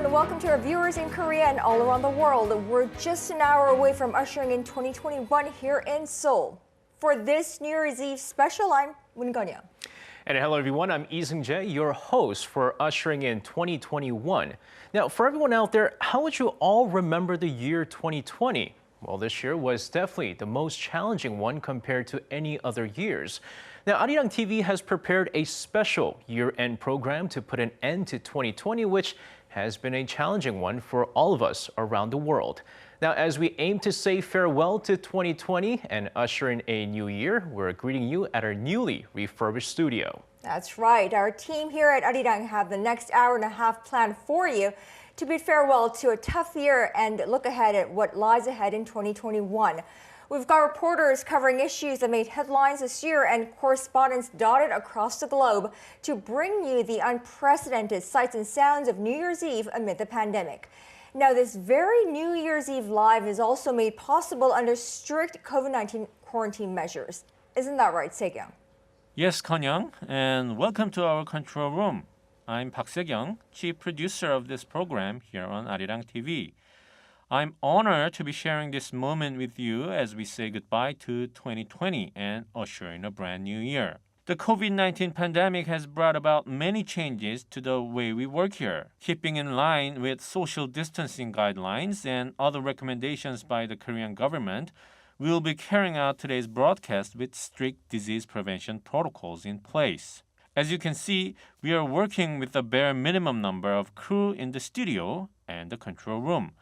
and welcome to our viewers in Korea and all around the world. We're just an hour away from ushering in 2021 here in Seoul. For this New Year's Eve special, I'm Moon Geon-young. And hello everyone, I'm Lee Seung-jae, your host for Ushering in 2021. Now, for everyone out there, how would you all remember the year 2020? Well, this year was definitely the most challenging one compared to any other years. Now, Arirang TV has prepared a special year-end program to put an end to 2020, which has been a challenging one for all of us around the world. Now, as we aim to say farewell to 2020 and usher in a new year, we're greeting you at our newly refurbished studio. That's right. Our team here at Arirang have the next hour and a half planned for you to bid farewell to a tough year and look ahead at what lies ahead in 2021. We've got reporters covering issues that made headlines this year and correspondents dotted across the globe to bring you the unprecedented sights and sounds of New Year's Eve amid the pandemic. Now, this very New Year's Eve live is also made possible under strict COVID-19 quarantine measures. Isn't that right, Se-kyung? Yes, Geon-young, and welcome to our control room. I'm Park Se-kyung, chief producer of this program here on Arirang TV. I'm honored to be sharing this moment with you as we say goodbye to 2020 and usher in a brand new year. The COVID-19 pandemic has brought about many changes to the way we work here. Keeping in line with social distancing guidelines and other recommendations by the Korean government, we will be carrying out today's broadcast with strict disease prevention protocols in place. As you can see, we are working with the bare minimum number of crew in the studio and the control room.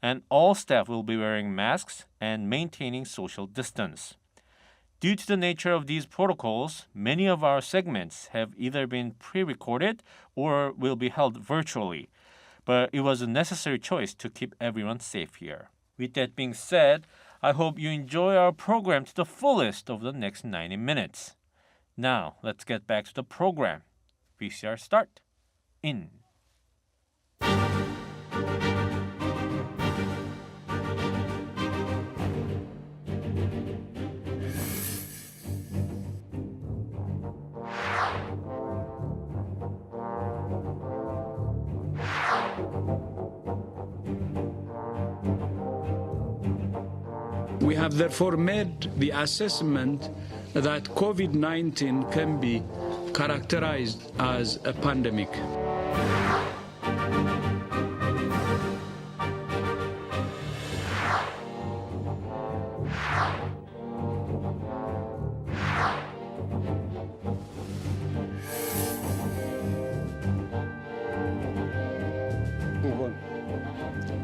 And all staff will be wearing masks and maintaining social distance. Due to the nature of these protocols, many of our segments have either been pre-recorded or will be held virtually. But it was a necessary choice to keep everyone safe here. With that being said, I hope you enjoy our program to the fullest over the next 90 minutes. Now, let's get back to the program. VCR start. In. We have therefore made the assessment that COVID-19 can be characterized as a pandemic.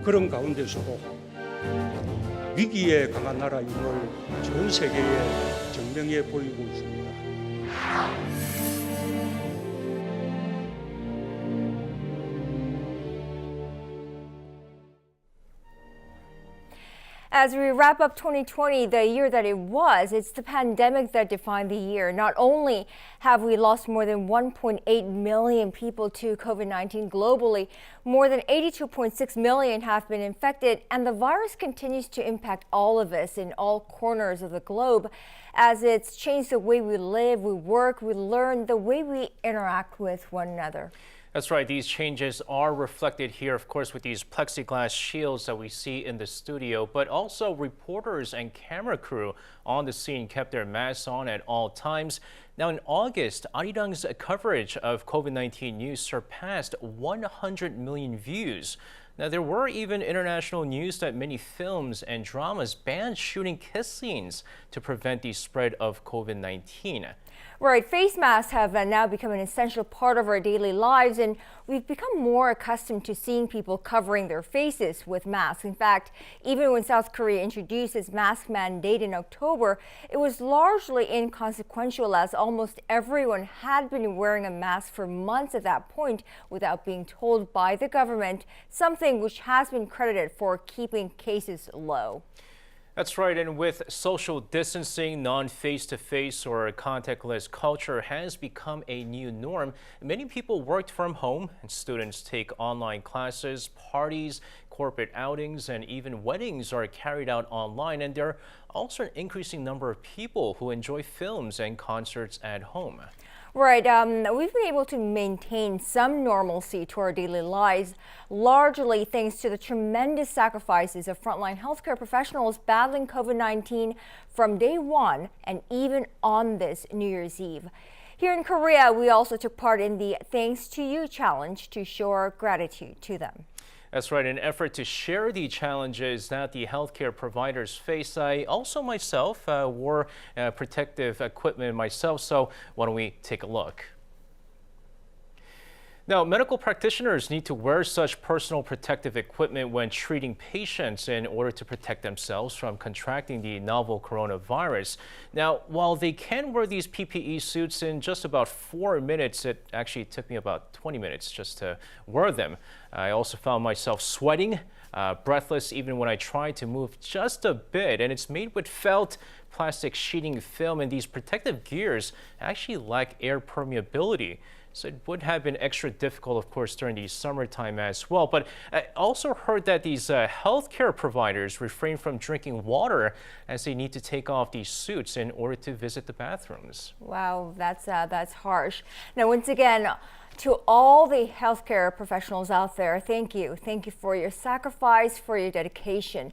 그런 가운데서도 위기에 강한 나라임을 전 세계에 증명해 보이고 있습니다. As we wrap up 2020, the year that it was, it's the pandemic that defined the year. Not only have we lost more than 1.8 million people to COVID-19 globally, more than 82.6 million have been infected, and the virus continues to impact all of us in all corners of the globe as it's changed the way we live, we work, we learn, the way we interact with one another. That's right. These changes are reflected here, of course, with these plexiglass shields that we see in the studio, but also reporters and camera crew on the scene kept their masks on at all times. Now, in August, Arirang's coverage of COVID-19 news surpassed 100 million views. Now, there were even international news that many films and dramas banned shooting kiss scenes to prevent the spread of COVID-19. Right, face masks have now become an essential part of our daily lives, and we've become more accustomed to seeing people covering their faces with masks. In fact, even when South Korea introduced its mask mandate in October, it was largely inconsequential as almost everyone had been wearing a mask for months at that point without being told by the government, something which has been credited for keeping cases low. That's right, and with social distancing, non-face-to-face or contactless culture has become a new norm. Many people worked from home, and students take online classes, parties, corporate outings, and even weddings are carried out online. And there are also an increasing number of people who enjoy films and concerts at home. Right. We've been able to maintain some normalcy to our daily lives, largely thanks to the tremendous sacrifices of frontline healthcare professionals battling COVID-19 from day one and even on this New Year's Eve. Here in Korea, we also took part in the Thanks to You challenge to show our gratitude to them. That's right. In an effort to share the challenges that the healthcare providers face, I also myself wore protective equipment myself. So why don't we take a look? Now, medical practitioners need to wear such personal protective equipment when treating patients in order to protect themselves from contracting the novel coronavirus. Now, while they can wear these PPE suits in just about 4 minutes, it actually took me about 20 minutes just to wear them. I also found myself sweating, breathless even when I tried to move just a bit, and it's made with felt, plastic sheeting film, and these protective gears actually lack air permeability. So it would have been extra difficult, of course, during the summertime as well. But I also heard that these healthcare providers refrain from drinking water as they need to take off these suits in order to visit the bathrooms. Wow, that's harsh. Now, once again, to all the healthcare professionals out there, thank you. Thank you for your sacrifice, for your dedication.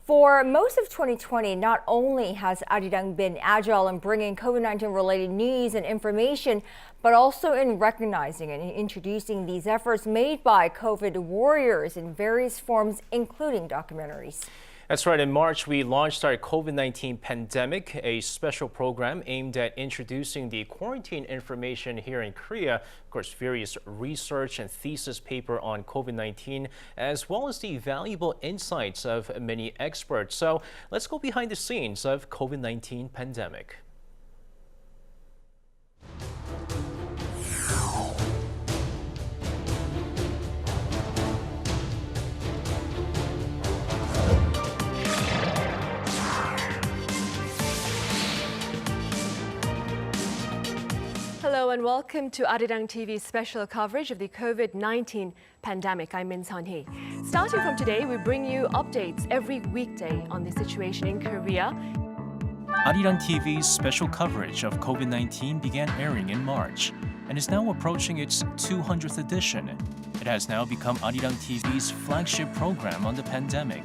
For most of 2020, not only has Arirang been agile in bringing COVID-19 related news and information, but also in recognizing and introducing these efforts made by COVID warriors in various forms, including documentaries. That's right. In March, we launched our COVID-19 pandemic, a special program aimed at introducing the quarantine information here in Korea. Of course, various research and thesis paper on COVID-19, as well as the valuable insights of many experts. So let's go behind the scenes of COVID-19 pandemic. Hello and welcome to Arirang TV's special coverage of the COVID-19 pandemic. I'm Min Sun-hee. Starting from today, we bring you updates every weekday on the situation in Korea. Arirang TV's special coverage of COVID-19 began airing in March and is now approaching its 200th edition. It has now become Arirang TV's flagship program on the pandemic.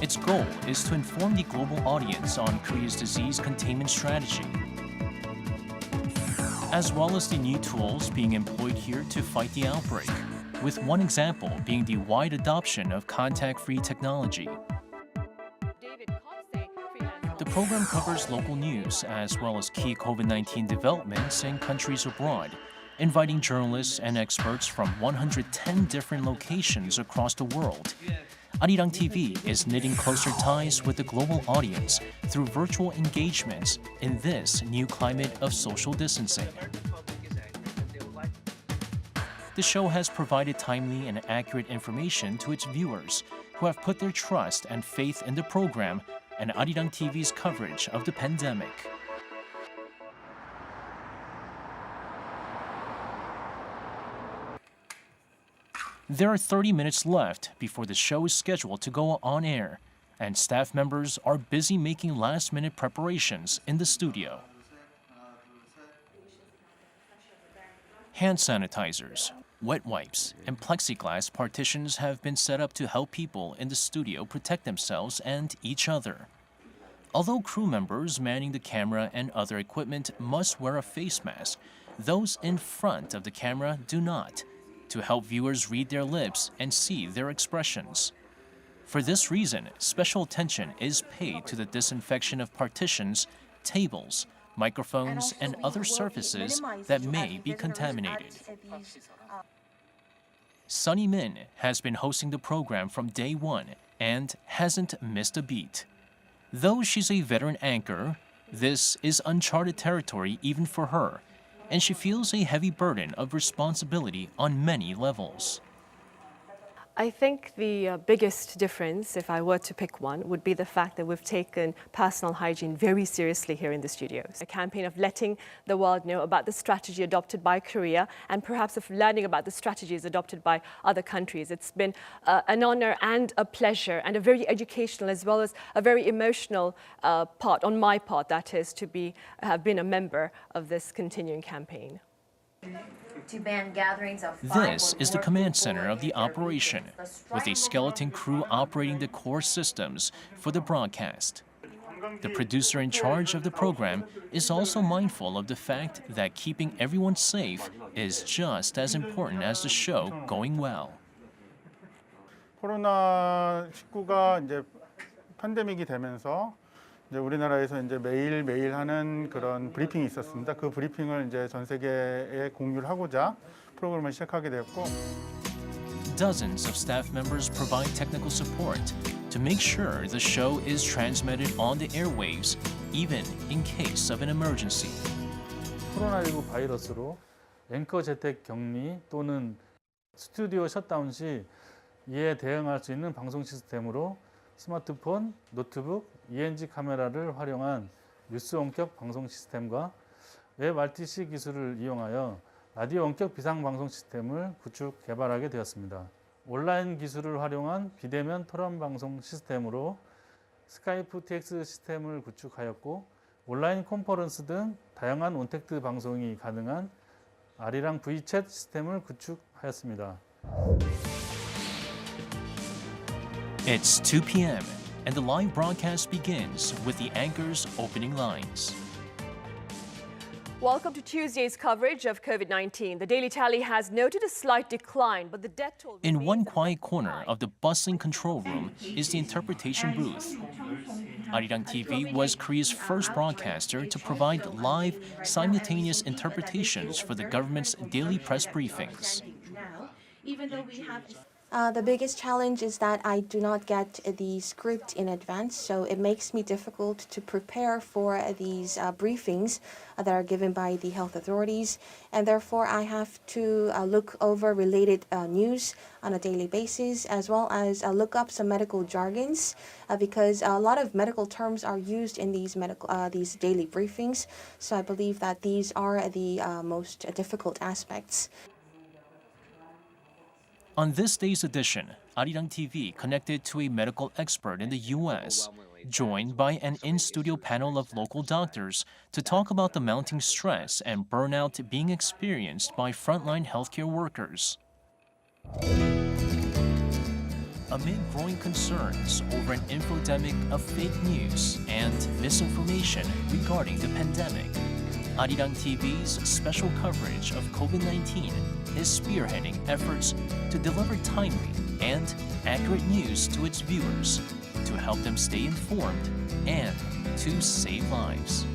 Its goal is to inform the global audience on Korea's disease containment strategy, as well as the new tools being employed here to fight the outbreak, with one example being the wide adoption of contact-free technology. The program covers local news as well as key COVID-19 developments in countries abroad, inviting journalists and experts from 110 different locations across the world. Arirang TV is knitting closer ties with the global audience through virtual engagements in this new climate of social distancing. The show has provided timely and accurate information to its viewers who have put their trust and faith in the program and Arirang TV's coverage of the pandemic. There are 30 minutes left before the show is scheduled to go on air, and staff members are busy making last-minute preparations in the studio. Hand sanitizers, wet wipes, and plexiglass partitions have been set up to help people in the studio protect themselves and each other. Although crew members manning the camera and other equipment must wear a face mask, those in front of the camera do not, to help viewers read their lips and see their expressions. For this reason, special attention is paid to the disinfection of partitions, tables, microphones, and other surfaces that may be contaminated. Sunny Min has been hosting the program from day one and hasn't missed a beat. Though she's a veteran anchor, this is uncharted territory even for her, and she feels a heavy burden of responsibility on many levels. I think the biggest difference, if I were to pick one, would be the fact that we've taken personal hygiene very seriously here in the studios. A campaign of letting the world know about the strategy adopted by Korea and perhaps of learning about the strategies adopted by other countries. It's been an honor and a pleasure and a very educational as well as a very emotional part, on my part, that is, to have been a member of this continuing campaign. To ban gatherings of This is the command center of the operation, with a skeleton crew operating the core systems for the broadcast. The producer in charge of the program is also mindful of the fact that keeping everyone safe is just as important as the show going well. 코로나19가 이제 팬데믹이 되면서 이제 우리나라에서 이제 매일 하는 그런 브리핑이 있었습니다. 그 브리핑을 이제 전 세계에 공유를 하고자 프로그램을 시작하게 되었고. Dozens of staff members provide technical support to make sure the show is transmitted on the airwaves, even in case of an emergency. 코로나19 바이러스로 앵커 재택 격리 또는 스튜디오 셧다운 시 이에 대응할 수 있는 방송 시스템으로 스마트폰, 노트북, ENG 카메라를 활용한 뉴스 원격 방송 시스템과 웹 RTC 기술을 이용하여 라디오 원격 비상 방송 시스템을 구축 개발하게 되었습니다. 온라인 기술을 활용한 비대면 토론 방송 시스템으로 스카이프 TX 시스템을 구축하였고 온라인 컨퍼런스 등 다양한 온택트 방송이 가능한 아리랑 V챗 시스템을 구축하였습니다. It's 2 p.m. and the live broadcast begins with the anchor's opening lines. Welcome to Tuesday's coverage of COVID-19. The daily tally has noted a slight decline, but the death toll... In one quiet corner of the bustling control room is the interpretation booth. Arirang TV was Korea's first broadcaster to provide live, simultaneous interpretations for the government's daily press briefings. The biggest challenge is that I do not get the script in advance, so it makes me difficult to prepare for these briefings that are given by the health authorities, and therefore I have to look over related news on a daily basis, as well as look up some medical jargons, because a lot of medical terms are used in these daily briefings. So I believe that these are the most difficult aspects. On this day's edition, Arirang TV connected to a medical expert in the U.S., joined by an in-studio panel of local doctors to talk about the mounting stress and burnout being experienced by frontline healthcare workers. Amid growing concerns over an infodemic of fake news and misinformation regarding the pandemic, Arirang TV's special coverage of COVID-19 is spearheading efforts to deliver timely and accurate news to its viewers to help them stay informed and to save lives.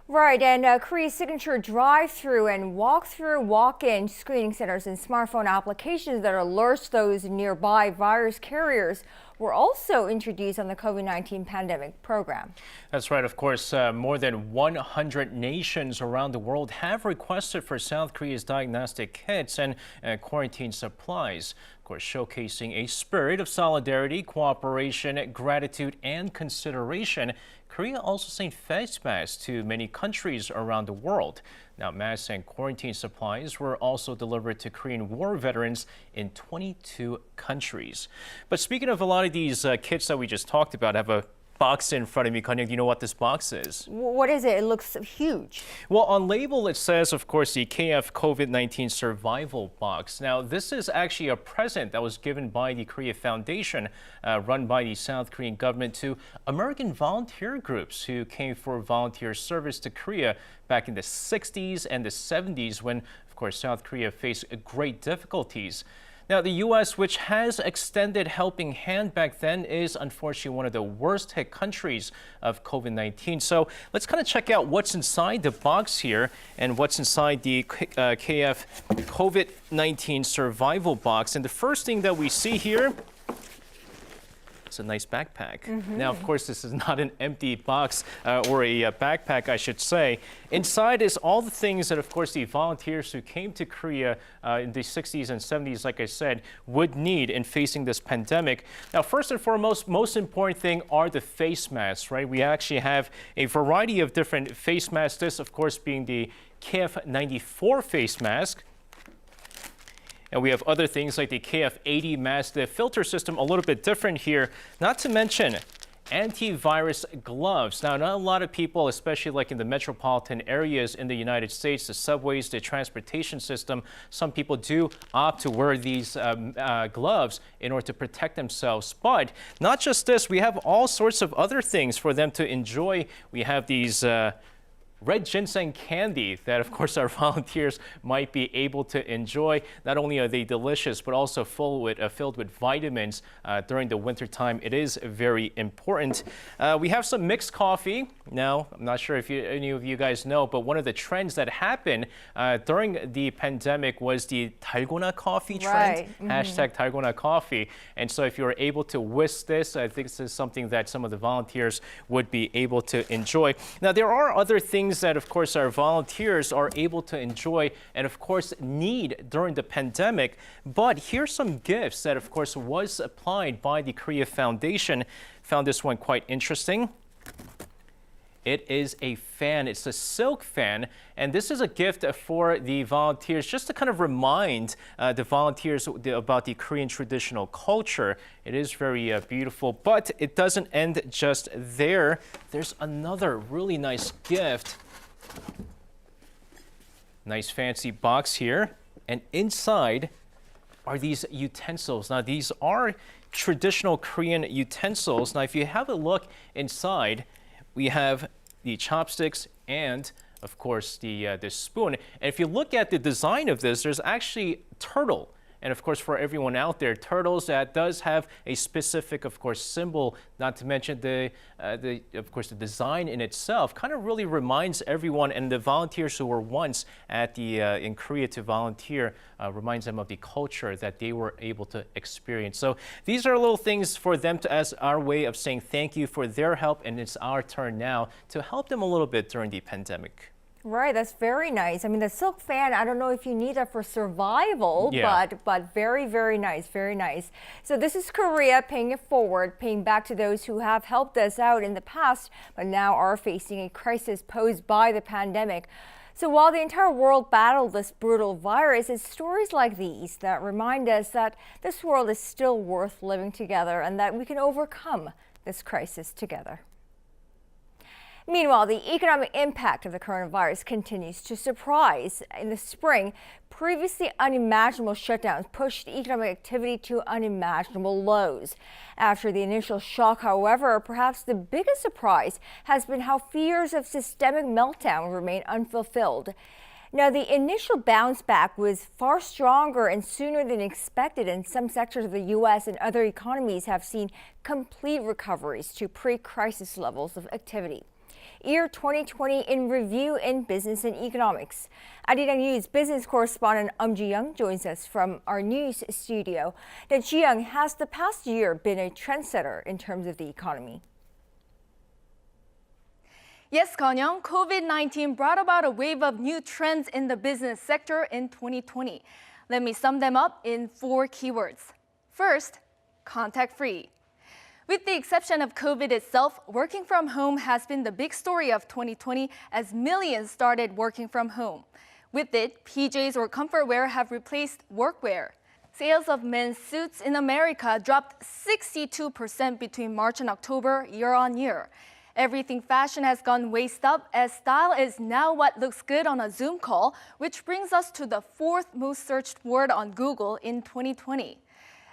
Right, and Korea's signature drive-through and walk-through, walk-in screening centers and smartphone applications that alert those nearby virus carriers were also introduced on the COVID-19 pandemic program. That's right. Of course, more than 100 nations around the world have requested for South Korea's diagnostic kits and quarantine supplies. Of course, showcasing a spirit of solidarity, cooperation, gratitude, and consideration. Korea also sent face masks to many countries around the world. Now, masks and quarantine supplies were also delivered to Korean war veterans in 22 countries. But speaking of a lot of these kits that we just talked about, I have a box in front of me. Kanya, do you know what this box is? What is it? It looks huge. Well, on label it says, of course, the KF COVID-19 survival box. Now, this is actually a present that was given by the Korea Foundation, run by the South Korean government, to American volunteer groups who came for volunteer service to Korea back in the 60s and the 70s when, of course, South Korea faced great difficulties. Now, the U.S., which has extended helping hand back then, is unfortunately one of the worst hit countries of COVID-19. So let's kind of check out what's inside the box here and what's inside the KF COVID-19 survival box. And the first thing that we see here, It's a nice backpack. Now, of course, this is not an empty box or a backpack, I should say. Inside is all the things that, of course, the volunteers who came to Korea in the 60s and 70s, like I said, would need in facing this pandemic. Now, first and foremost, most important thing are the face masks, right? We actually have a variety of different face masks. This, of course, being the KF94 face mask. And we have other things like the KF80 mask. The filter system a little bit different here. Not to mention antivirus gloves. Now, not a lot of people, especially like in the metropolitan areas in the United States, the subways, the transportation system, some people do opt to wear these gloves in order to protect themselves. But not just this, we have all sorts of other things for them to enjoy. We have these red ginseng candy that, of course, our volunteers might be able to enjoy. Not only are they delicious, but also filled with vitamins during the winter time. It is very important. We have some mixed coffee. Now, I'm not sure if any of you guys know, but one of the trends that happened during the pandemic was the 달고나 coffee trend. Right. Hashtag 달고나 coffee. And so if you're able to whisk this, I think this is something that some of the volunteers would be able to enjoy. Now, there are other things that, of course, our volunteers are able to enjoy and, of course, need during the pandemic. But here's some gifts that, of course, was applied by the Korea Foundation. Found this one quite interesting. It is a fan. It's a silk fan. And this is a gift for the volunteers just to kind of remind the volunteers about the Korean traditional culture. It is very beautiful, but it doesn't end just there. There's another really nice gift. Nice fancy box here. And inside are these utensils. Now, these are traditional Korean utensils. Now, if you have a look inside, we have the chopsticks and, of course, the spoon. And if you look at the design of this, there's actually turtle. And of course, for everyone out there, turtles, that does have a specific, of course, symbol, not to mention of course, the design in itself kind of really reminds everyone, and the volunteers who were once at in Korea to volunteer, reminds them of the culture that they were able to experience. So these are little things for them as our way of saying thank you for their help, and it's our turn now to help them a little bit during the pandemic. Right, that's very nice. I mean, the silk fan, I don't know if you need that for survival, yeah, but very, very nice, very nice. So this is Korea paying it forward, paying back to those who have helped us out in the past, but now are facing a crisis posed by the pandemic. So while the entire world battled this brutal virus, it's stories like these that remind us that this world is still worth living together and that we can overcome this crisis together. Meanwhile, the economic impact of the coronavirus continues to surprise. In the spring, previously unimaginable shutdowns pushed economic activity to unimaginable lows. After the initial shock, however, perhaps the biggest surprise has been how fears of systemic meltdown remain unfulfilled. Now, the initial bounce back was far stronger and sooner than expected, and some sectors of the U.S. and other economies have seen complete recoveries to pre-crisis levels of activity. Year 2020 in review in business and economics. Arirang News business correspondent Ji-young joins us from our news studio. Now, Ji-young, has the past year been a trendsetter in terms of the economy? Yes, Kanyang, COVID-19 brought about a wave of new trends in the business sector in 2020. Let me sum them up in 4 keywords. First, contact-free. With the exception of COVID itself, working from home has been the big story of 2020 as millions started working from home. With it, PJs or comfort wear have replaced workwear. Sales of men's suits in America dropped 62% between March and October year on year. Everything fashion has gone waist up as style is now what looks good on a Zoom call, which brings us to the 4th most searched word on Google in 2020.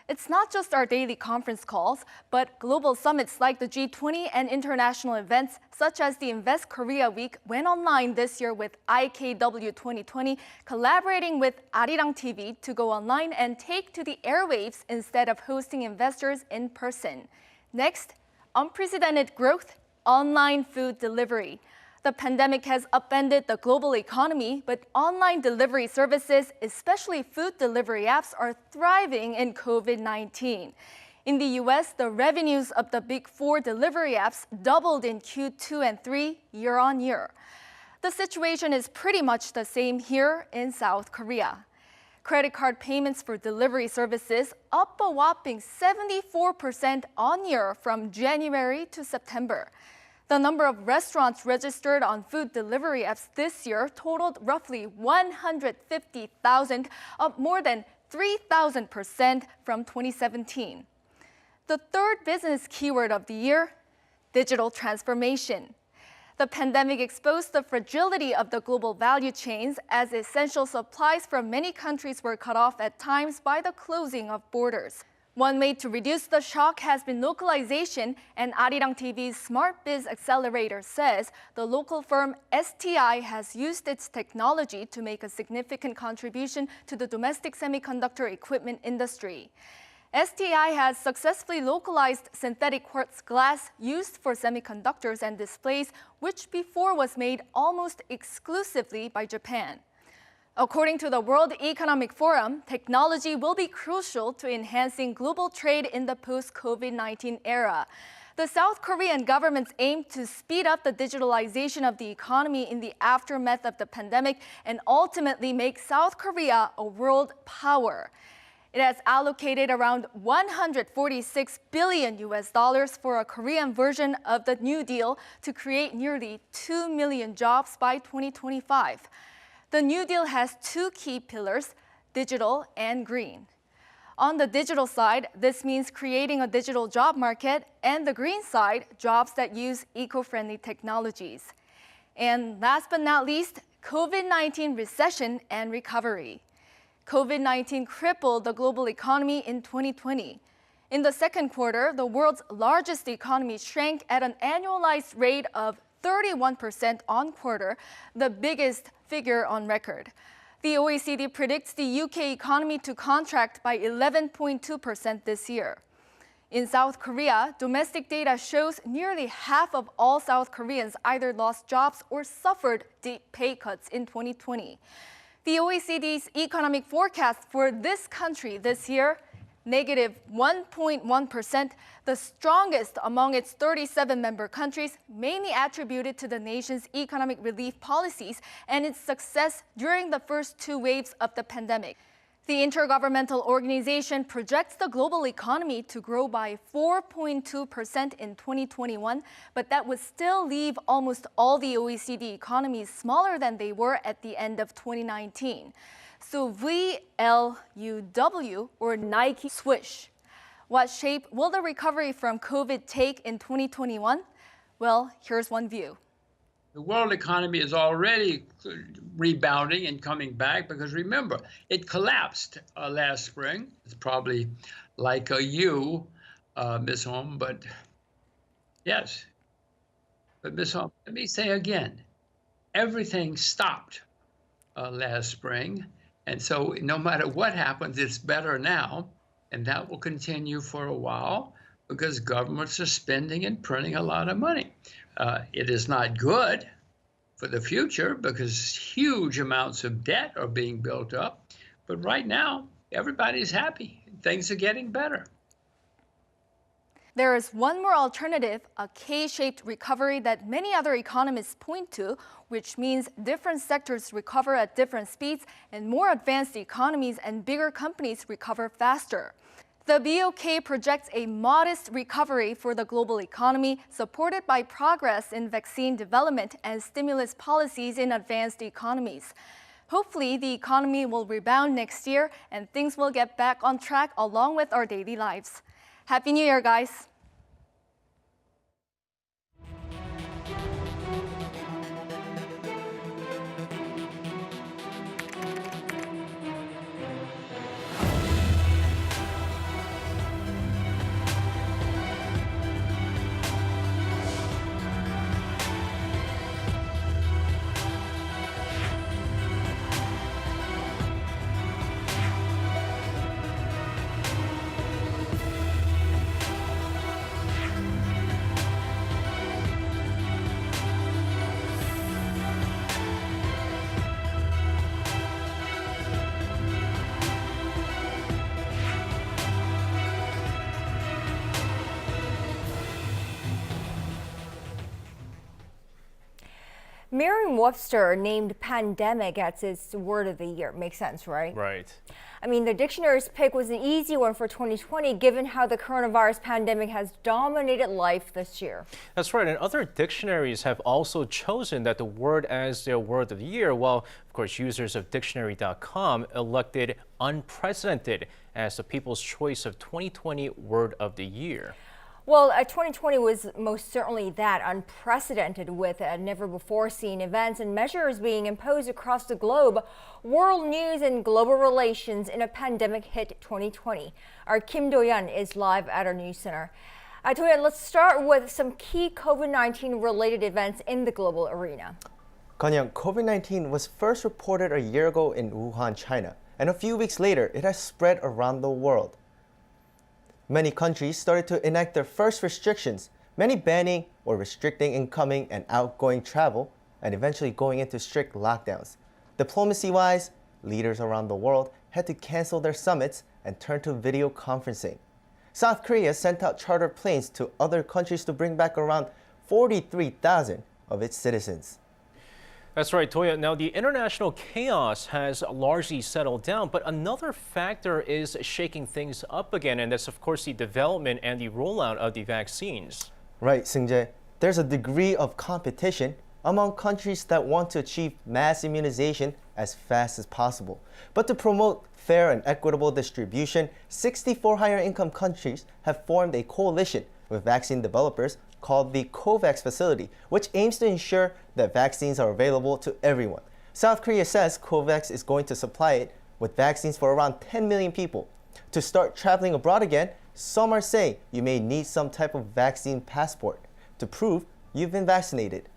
It's not just our daily conference calls, but global summits like the G20 and international events such as the Invest Korea Week went online this year with IKW 2020 collaborating with Arirang TV to go online and take to the airwaves instead of hosting investors in person. Next, unprecedented growth, online food delivery. The pandemic has upended the global economy, but online delivery services, especially food delivery apps, are thriving in COVID-19. In the US, the revenues of the big four delivery apps doubled in Q2 and 3 year on year. The situation is pretty much the same here in South Korea. Credit card payments for delivery services up a whopping 74% on year from January to September. The number of restaurants registered on food delivery apps this year totaled roughly 150,000, up more than 3,000% from 2017. The third business keyword of the year, digital transformation. The pandemic exposed the fragility of the global value chains as essential supplies from many countries were cut off at times by the closing of borders. One way to reduce the shock has been localization, and Arirang TV's Smart Biz Accelerator says the local firm STI has used its technology to make a significant contribution to the domestic semiconductor equipment industry. STI has successfully localized synthetic quartz glass used for semiconductors and displays, which before was made almost exclusively by Japan. According to the World Economic Forum, technology will be crucial to enhancing global trade in the post-COVID-19 era. The South Korean government's aim to speed up the digitalization of the economy in the aftermath of the pandemic and ultimately make South Korea a world power. It has allocated around 146 billion US dollars for a Korean version of the New Deal to create nearly 2 million jobs by 2025. The New Deal has two key pillars, digital and green. On the digital side, this means creating a digital job market, and the green side, jobs that use eco-friendly technologies. And last but not least, COVID-19 recession and recovery. COVID-19 crippled the global economy in 2020. In the second quarter, the world's largest economy shrank at an annualized rate of 31% on quarter, the biggest figure on record. The OECD predicts the UK economy to contract by 11.2% this year. In South Korea, domestic data shows nearly half of all South Koreans either lost jobs or suffered deep pay cuts in 2020. The OECD's economic forecast for this country this year, negative 1.1%, the strongest among its 37 member countries, mainly attributed to the nation's economic relief policies and its success during the first two waves of the pandemic. The Intergovernmental Organization projects the global economy to grow by 4.2% in 2021, but that would still leave almost all the OECD economies smaller than they were at the end of 2019. So VLUW, or Nike Swish. What shape will the recovery from COVID take in 2021? Well, here's one view. The world economy is already rebounding and coming back because remember, it collapsed last spring. It's probably like you, Ms. Holm, but yes. But Ms. Holm, let me say again, everything stopped last spring. And so no matter what happens, it's better now. And that will continue for a while because governments are spending and printing a lot of money. It is not good for the future because huge amounts of debt are being built up. But right now, everybody's happy. Things are getting better. There is one more alternative, a K-shaped recovery that many other economists point to, which means different sectors recover at different speeds and more advanced economies and bigger companies recover faster. The BOK projects a modest recovery for the global economy, supported by progress in vaccine development and stimulus policies in advanced economies. Hopefully, the economy will rebound next year and things will get back on track along with our daily lives. Happy New Year, guys! Merriam-Webster named pandemic as its word of the year. Makes sense, right? Right. I mean, the dictionary's pick was an easy one for 2020, given how the coronavirus pandemic has dominated life this year. That's right, and other dictionaries have also chosen that the word as their word of the year, while, of course, users of dictionary.com elected unprecedented as the People's Choice of 2020 word of the year. Well, 2020 was most certainly that, unprecedented, with never-before-seen events and measures being imposed across the globe. World news and global relations in a pandemic hit 2020. Our Kim Do-yeon is live at our news center. Do-yeon, let's start with some key COVID-19 related events in the global arena. Kanyang, COVID-19 was first reported a year ago in Wuhan, China, and a few weeks later, it has spread around the world. Many countries started to enact their first restrictions, many banning or restricting incoming and outgoing travel, and eventually going into strict lockdowns. Diplomacy-wise, leaders around the world had to cancel their summits and turn to video conferencing. South Korea sent out charter planes to other countries to bring back around 43,000 of its citizens. That's right, Toya. Now, the international chaos has largely settled down, but another factor is shaking things up again, and that's, of course, the development and the rollout of the vaccines. Right, Seung-jae. There's a degree of competition among countries that want to achieve mass immunization as fast as possible. But to promote fair and equitable distribution, 64 higher-income countries have formed a coalition with vaccine developers called the COVAX facility, which aims to ensure that vaccines are available to everyone. South Korea says COVAX is going to supply it with vaccines for around 10 million people. To start traveling abroad again, some are saying you may need some type of vaccine passport to prove you've been vaccinated.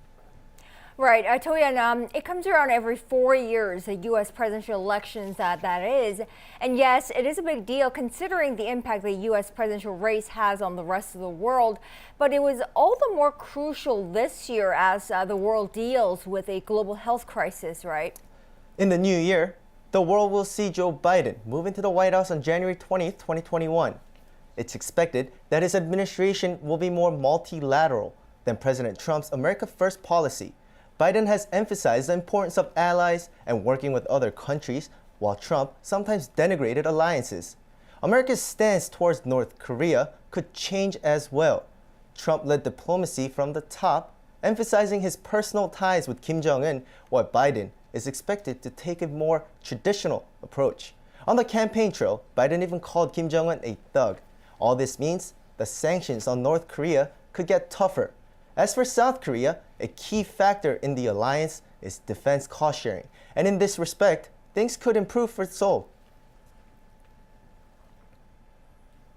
Right, Do-yeon, it comes around every 4 years, the U.S. presidential elections that is. And yes, it is a big deal considering the impact the U.S. presidential race has on the rest of the world. But it was all the more crucial this year as the world deals with a global health crisis, right? In the new year, the world will see Joe Biden move into the White House on January 20th, 2021. It's expected that his administration will be more multilateral than President Trump's America First policy. Biden has emphasized the importance of allies and working with other countries, while Trump sometimes denigrated alliances. America's stance towards North Korea could change as well. Trump led diplomacy from the top, emphasizing his personal ties with Kim Jong-un, while Biden is expected to take a more traditional approach. On the campaign trail, Biden even called Kim Jong-un a thug. All this means the sanctions on North Korea could get tougher. As for South Korea, a key factor in the alliance is defense cost sharing. And in this respect, things could improve for Seoul.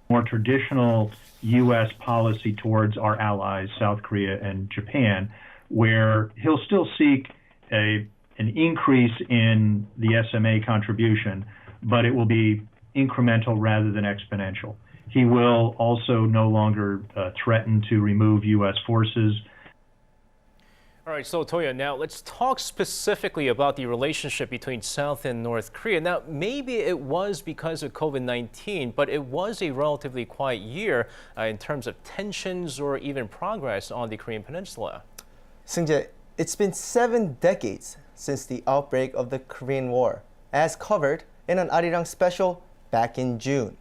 More traditional U.S. policy towards our allies, South Korea and Japan, where he'll still seek an increase in the SMA contribution, but it will be incremental rather than exponential. He will also no longer threaten to remove U.S. forces. All right, so Toya, now let's talk specifically about the relationship between South and North Korea. Now, maybe it was because of COVID-19, but it was a relatively quiet year in terms of tensions or even progress on the Korean Peninsula. Seung-jae, it's been 7 decades since the outbreak of the Korean War, as covered in an Arirang special back in June.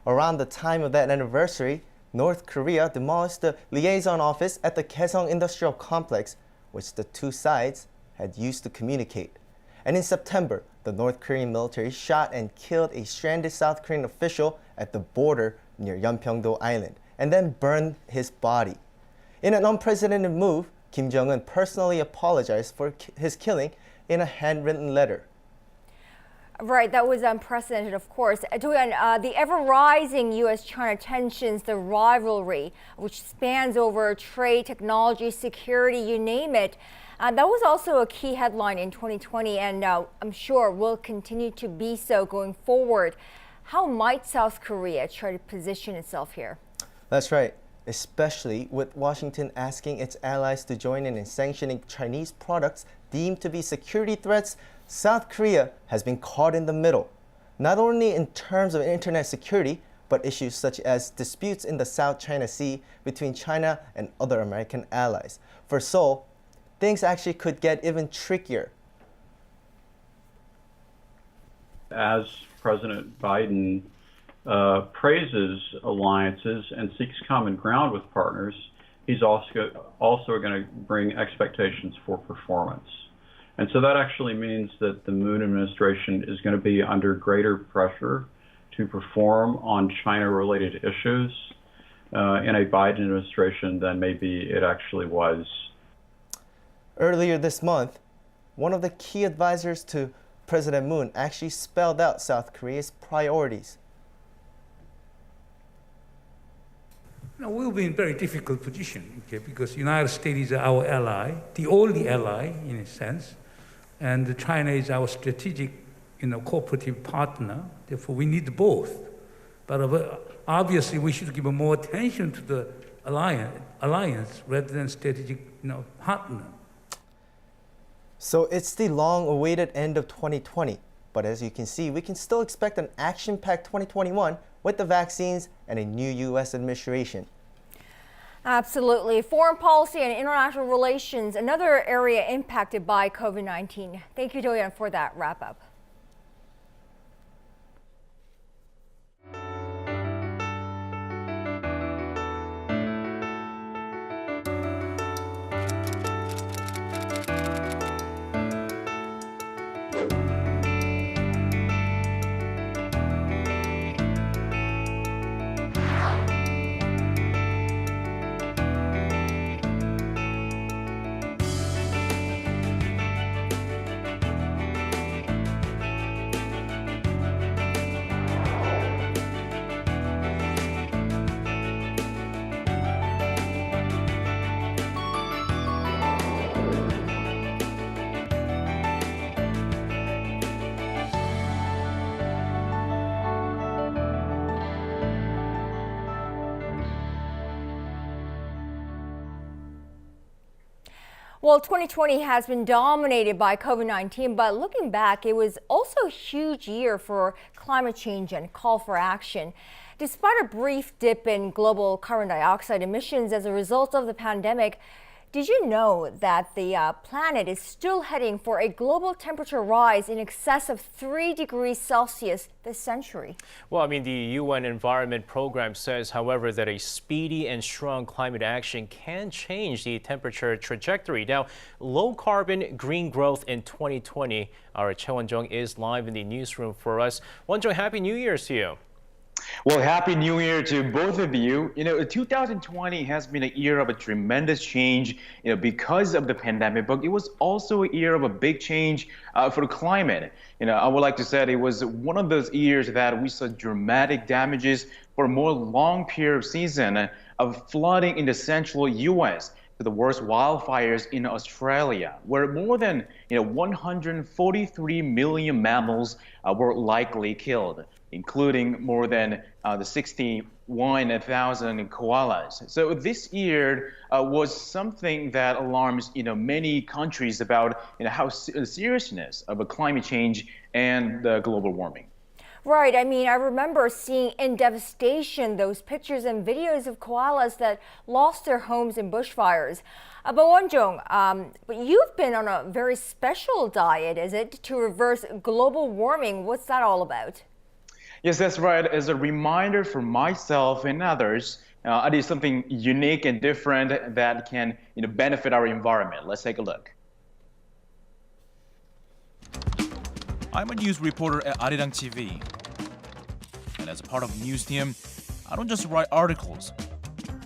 Around the time of that anniversary, North Korea demolished the liaison office at the Kaesong Industrial Complex, which the two sides had used to communicate. And in September, the North Korean military shot and killed a stranded South Korean official at the border near Yeonpyeong-do Island, and then burned his body. In an unprecedented move, Kim Jong-un personally apologized for his killing in a handwritten letter. Right, that was unprecedented, of course. Do-yeon, the ever-rising U.S.-China tensions, the rivalry, which spans over trade, technology, security, you name it, that was also a key headline in 2020, and I'm sure will continue to be so going forward. How might South Korea try to position itself here? That's right, especially with Washington asking its allies to join in sanctioning Chinese products deemed to be security threats. South Korea has been caught in the middle, not only in terms of internet security, but issues such as disputes in the South China Sea between China and other American allies. For Seoul, things actually could get even trickier. As President Biden praises alliances and seeks common ground with partners, he's also going to bring expectations for performance. And so that actually means that the Moon administration is going to be under greater pressure to perform on China-related issues in a Biden administration than maybe it actually was. Earlier this month, one of the key advisors to President Moon actually spelled out South Korea's priorities. Now, we'll be in a very difficult position, okay, because the United States is our ally, the only ally in a sense, and China is our strategic, cooperative partner. Therefore, we need both. But obviously, we should give more attention to the alliance rather than strategic, partner. So it's the long-awaited end of 2020. But as you can see, we can still expect an action-packed 2021 with the vaccines and a new U.S. administration. Absolutely. Foreign policy and international relations, another area impacted by COVID-19. Thank you, Joanne, for that wrap-up. Well, 2020 has been dominated by COVID-19, but looking back, it was also a huge year for climate change and call for action. Despite a brief dip in global carbon dioxide emissions as a result of the pandemic, did you know that the planet is still heading for a global temperature rise in excess of 3 degrees Celsius this century? Well, the UN Environment Program says, however, that a speedy and strong climate action can change the temperature trajectory. Now, low carbon green growth in 2020. Our Choi Won-jung is live in the newsroom for us. Won-jung, Happy New Year's to you. Well, Happy New Year to both of you. 2020 has been a year of a tremendous change, because of the pandemic, but it was also a year of a big change for the climate. I would like to say it was one of those years that we saw dramatic damages for a more long period of season of flooding in the central U.S. to the worst wildfires in Australia, where more than 143 million mammals were likely killed, including more than 61,000 koalas. So this year was something that alarms many countries about how the seriousness of a climate change and global warming. Right. I remember seeing in devastation those pictures and videos of koalas that lost their homes in bushfires. But Won-jung, but you've been on a very special diet, is it, to reverse global warming? What's that all about? Yes, that's right. As a reminder for myself and others, I did something unique and different that can benefit our environment. Let's take a look. I'm a news reporter at Arirang TV. And as a part of news team, I don't just write articles,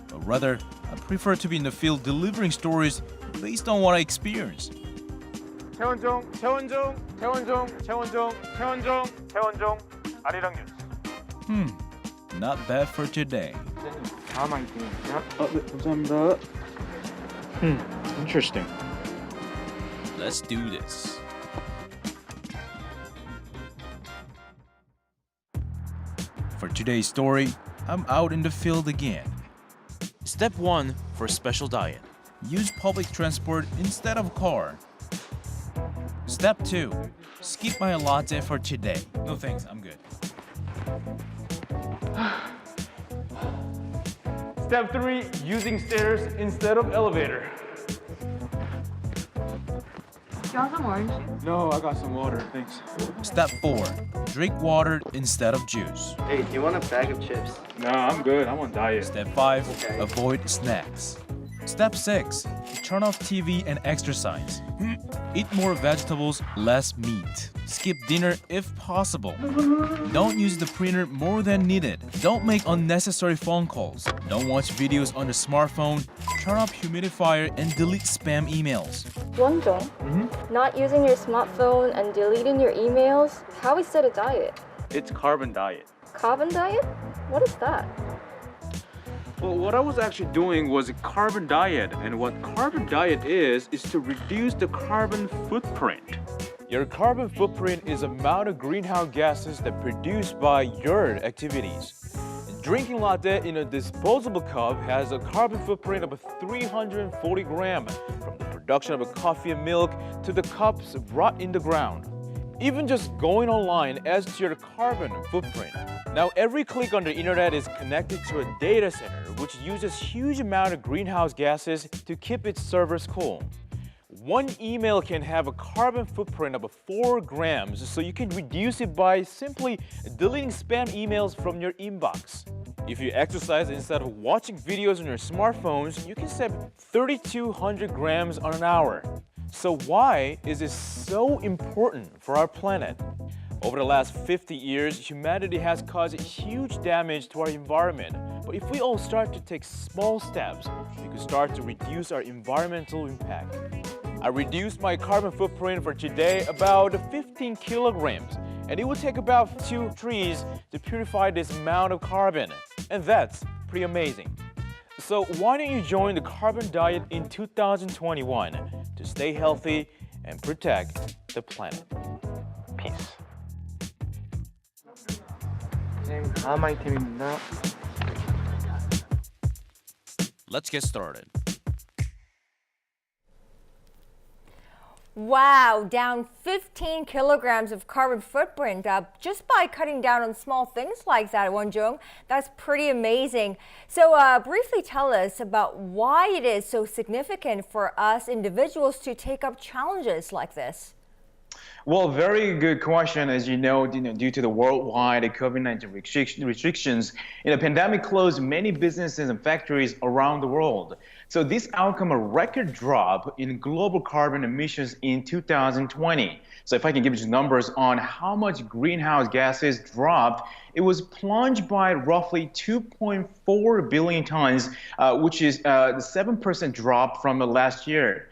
but rather I prefer to be in the field delivering stories based on what I experience. 아리랑 뉴스. Not bad for today. 다음 아이템입니다. 네, 감사합니다. Interesting. Let's do this. For today's story, I'm out in the field again. Step 1 for a special diet. Use public transport instead of a car. Step 2. Skip my latte for today. No thanks, I'm good. Step 3, using stairs instead of elevator. You want some orange juice? No, I got some water, thanks. Step 4. Drink water instead of juice. Hey, do you want a bag of chips? No, I'm good. I'm on diet. Step 5. Avoid snacks. Step 6. Turn off TV and exercise. Eat more vegetables, less meat. Skip dinner if possible. Don't use the printer more than needed. Don't make unnecessary phone calls. Don't watch videos on the smartphone. Turn off humidifier and delete spam emails. Wonjong, not using your smartphone and deleting your emails, how is that a diet? It's carbon diet. Carbon diet? What is that? Well, what I was actually doing was a carbon diet, and what carbon diet is to reduce the carbon footprint. Your carbon footprint is the amount of greenhouse gases that produced by your activities. Drinking latte in a disposable cup has a carbon footprint of 340 grams, from the production of a coffee and milk to the cups brought in the ground. Even just going online adds to your carbon footprint. Now, every click on the internet is connected to a data center, which uses huge amount of greenhouse gases to keep its servers cool. One email can have a carbon footprint of 4 grams, so you can reduce it by simply deleting spam emails from your inbox. If you exercise instead of watching videos on your smartphones, you can save 3,200 grams on an hour. So why is this so important for our planet? Over the last 50 years, humanity has caused huge damage to our environment. But if we all start to take small steps, we could start to reduce our environmental impact. I reduced my carbon footprint for today about 15 kilograms, and it would take about 2 trees to purify this amount of carbon. And that's pretty amazing. So why don't you join the carbon diet in 2021 to stay healthy and protect the planet? Peace. 가마이 팀입니다. Let's get started. Wow, down 15 kilograms of carbon footprint just by cutting down on small things like that, Wonjung. That's pretty amazing. So briefly tell us about why it is so significant for us individuals to take up challenges like this. Well, very good question. As you know, due to the worldwide COVID-19 restrictions, the pandemic closed many businesses and factories around the world. So this outcome a record drop in global carbon emissions in 2020. So if I can give you numbers on how much greenhouse gases dropped, it was plunged by roughly 2.4 billion tons, which is a 7% drop from the last year.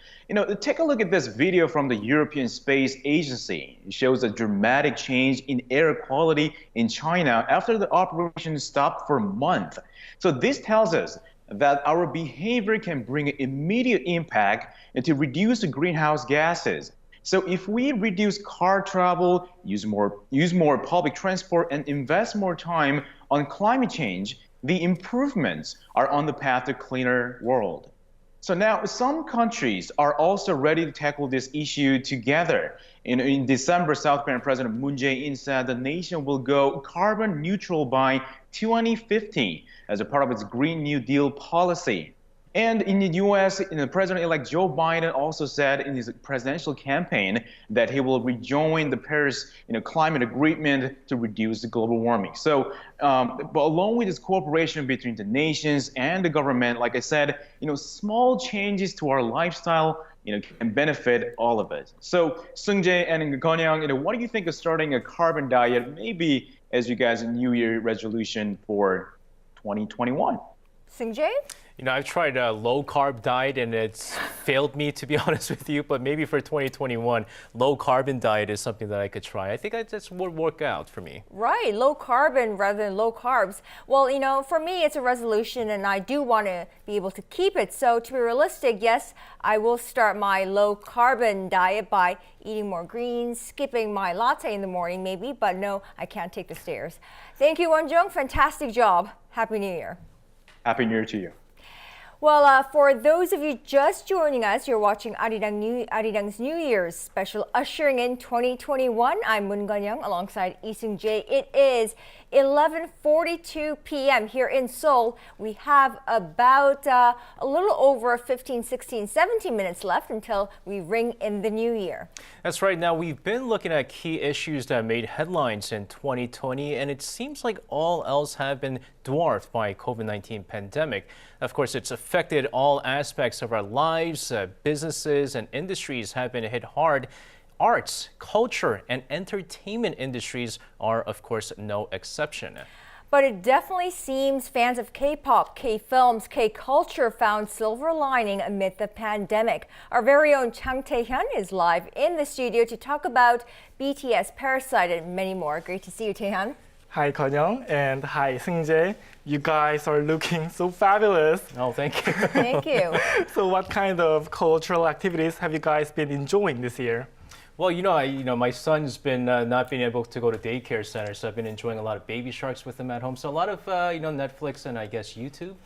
Take a look at this video from the European Space Agency. It shows a dramatic change in air quality in China after the operation stopped for a month. So this tells us that our behavior can bring an immediate impact and to reduce the greenhouse gases. So if we reduce car travel, use more public transport, and invest more time on climate change, the improvements are on the path to a cleaner world. So now some countries are also ready to tackle this issue together. In December, South Korean President Moon Jae-in said the nation will go carbon neutral by 2050 as a part of its Green New Deal policy. And in the U.S., President-elect Joe Biden also said in his presidential campaign that he will rejoin the Paris climate agreement to reduce the global warming. So, but along with this cooperation between the nations and the government, like I said, small changes to our lifestyle, can benefit all of us. So, Seung-jae and Kon-young, what do you think of starting a carbon diet, maybe as you guys' New Year resolution for 2021? Seung-jae? I've tried a low-carb diet and it's failed me, to be honest with you, but maybe for 2021, low-carbon diet is something that I could try. I think that would work out for me. Right, low carbon rather than low carbs. Well, for me, it's a resolution and I do want to be able to keep it. So to be realistic, yes, I will start my low-carbon diet by eating more greens, skipping my latte in the morning maybe, but no, I can't take the stairs. Thank you, Wonjung. Fantastic job. Happy New Year. Happy New Year to you. Well, for those of you just joining us, you're watching Arirang's New Year's special Ushering in 2021. I'm Moon Gun-young alongside Lee Seung-jae. It is 11:42 p.m. here in Seoul. We have about a little over 15, 16, 17 minutes left until we ring in the new year. That's right. Now, we've been looking at key issues that made headlines in 2020, and it seems like all else have been dwarfed by COVID-19 pandemic. Of course, it's affected all aspects of our lives. Businesses and industries have been hit hard. Arts, culture, and entertainment industries are, of course, no exception. But it definitely seems fans of K-pop, K-films, K-culture found silver lining amid the pandemic. Our very own Chang Tae-hyun is live in the studio to talk about BTS, Parasite, and many more. Great to see you, Tae-hyun. Hi, Gun-young, and hi, Seung-jae. You guys are looking so fabulous. Oh, thank you. Thank you. So what kind of cultural activities have you guys been enjoying this year? Well, my son's been not being able to go to daycare center, so I've been enjoying a lot of Baby Sharks with him at home. So a lot of, Netflix and I guess YouTube.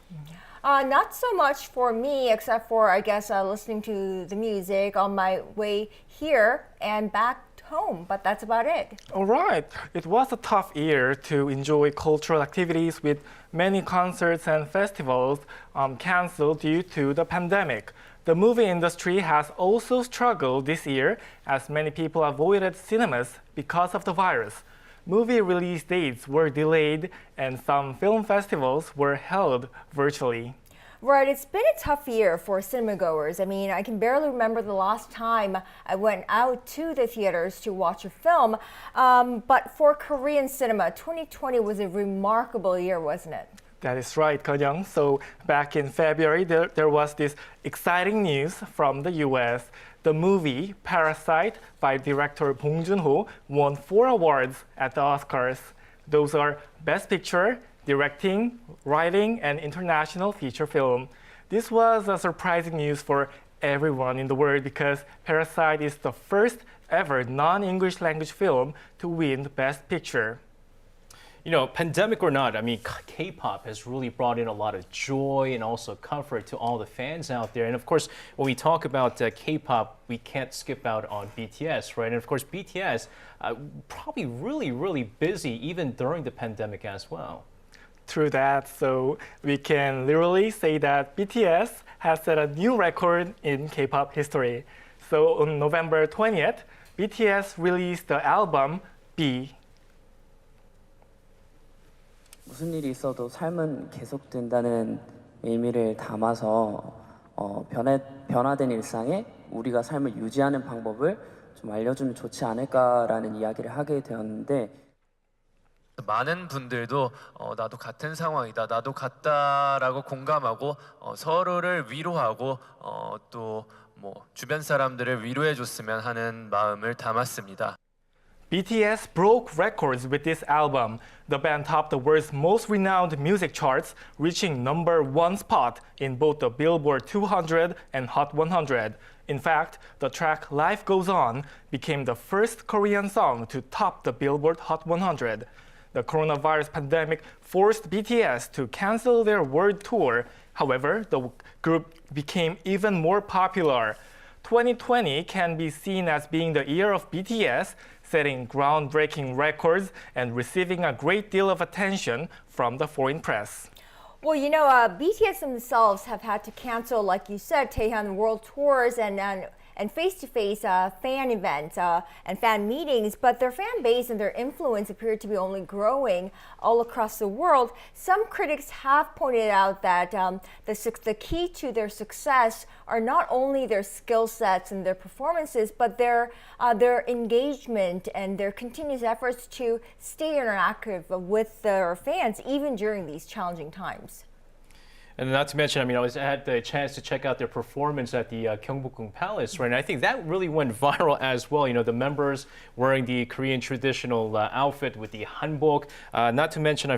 Not so much for me, except for, I guess, listening to the music on my way here and back home, but that's about it. All right. It was a tough year to enjoy cultural activities with many concerts and festivals canceled due to the pandemic. The movie industry has also struggled this year as many people avoided cinemas because of the virus. Movie release dates were delayed and some film festivals were held virtually. Right, it's been a tough year for cinema goers. I mean, I can barely remember the last time I went out to the theaters to watch a film. But for Korean cinema, 2020 was a remarkable year, wasn't it? That is right, Gun-young. So back in February, there was this exciting news from the US. The movie Parasite by director Bong Joon-ho won 4 awards at the Oscars. Those are Best Picture, Directing, Writing, and International Feature Film. This was a surprising news for everyone in the world because Parasite is the first ever non-English language film to win Best Picture. Pandemic or not, I mean, K-pop has really brought in a lot of joy and also comfort to all the fans out there. And of course, when we talk about K-pop, we can't skip out on BTS, right? And of course, BTS probably really, really busy even during the pandemic as well. True that. So we can literally say that BTS has set a new record in K-pop history. So on November 20th, BTS released the album B. 무슨 일이 있어도 삶은 계속된다는 의미를 담아서 변화된 일상에 우리가 삶을 유지하는 방법을 좀 알려주면 좋지 않을까라는 이야기를 하게 되었는데 많은 분들도 나도 같은 상황이다, 나도 같다라고 공감하고 서로를 위로하고 또 주변 사람들을 위로해 줬으면 하는 마음을 담았습니다. BTS broke records with this album. The band topped the world's most renowned music charts, reaching #1 spot in both the Billboard 200 and Hot 100. In fact, the track Life Goes On became the first Korean song to top the Billboard Hot 100. The coronavirus pandemic forced BTS to cancel their world tour. However, the group became even more popular. 2020 can be seen as being the year of BTS, setting groundbreaking records and receiving a great deal of attention from the foreign press. Well, BTS themselves have had to cancel, like you said, Taehyun, world tours and face-to-face fan events and fan meetings, but their fan base and their influence appear to be only growing all across the world. Some critics have pointed out that the key to their success are not only their skill sets and their performances, but their engagement and their continuous efforts to stay interactive with their fans, even during these challenging times. And not to mention, I had the chance to check out their performance at the Gyeongbokgung Palace, right? And I think that really went viral as well. The members wearing the Korean traditional outfit with the hanbok. Not to mention, I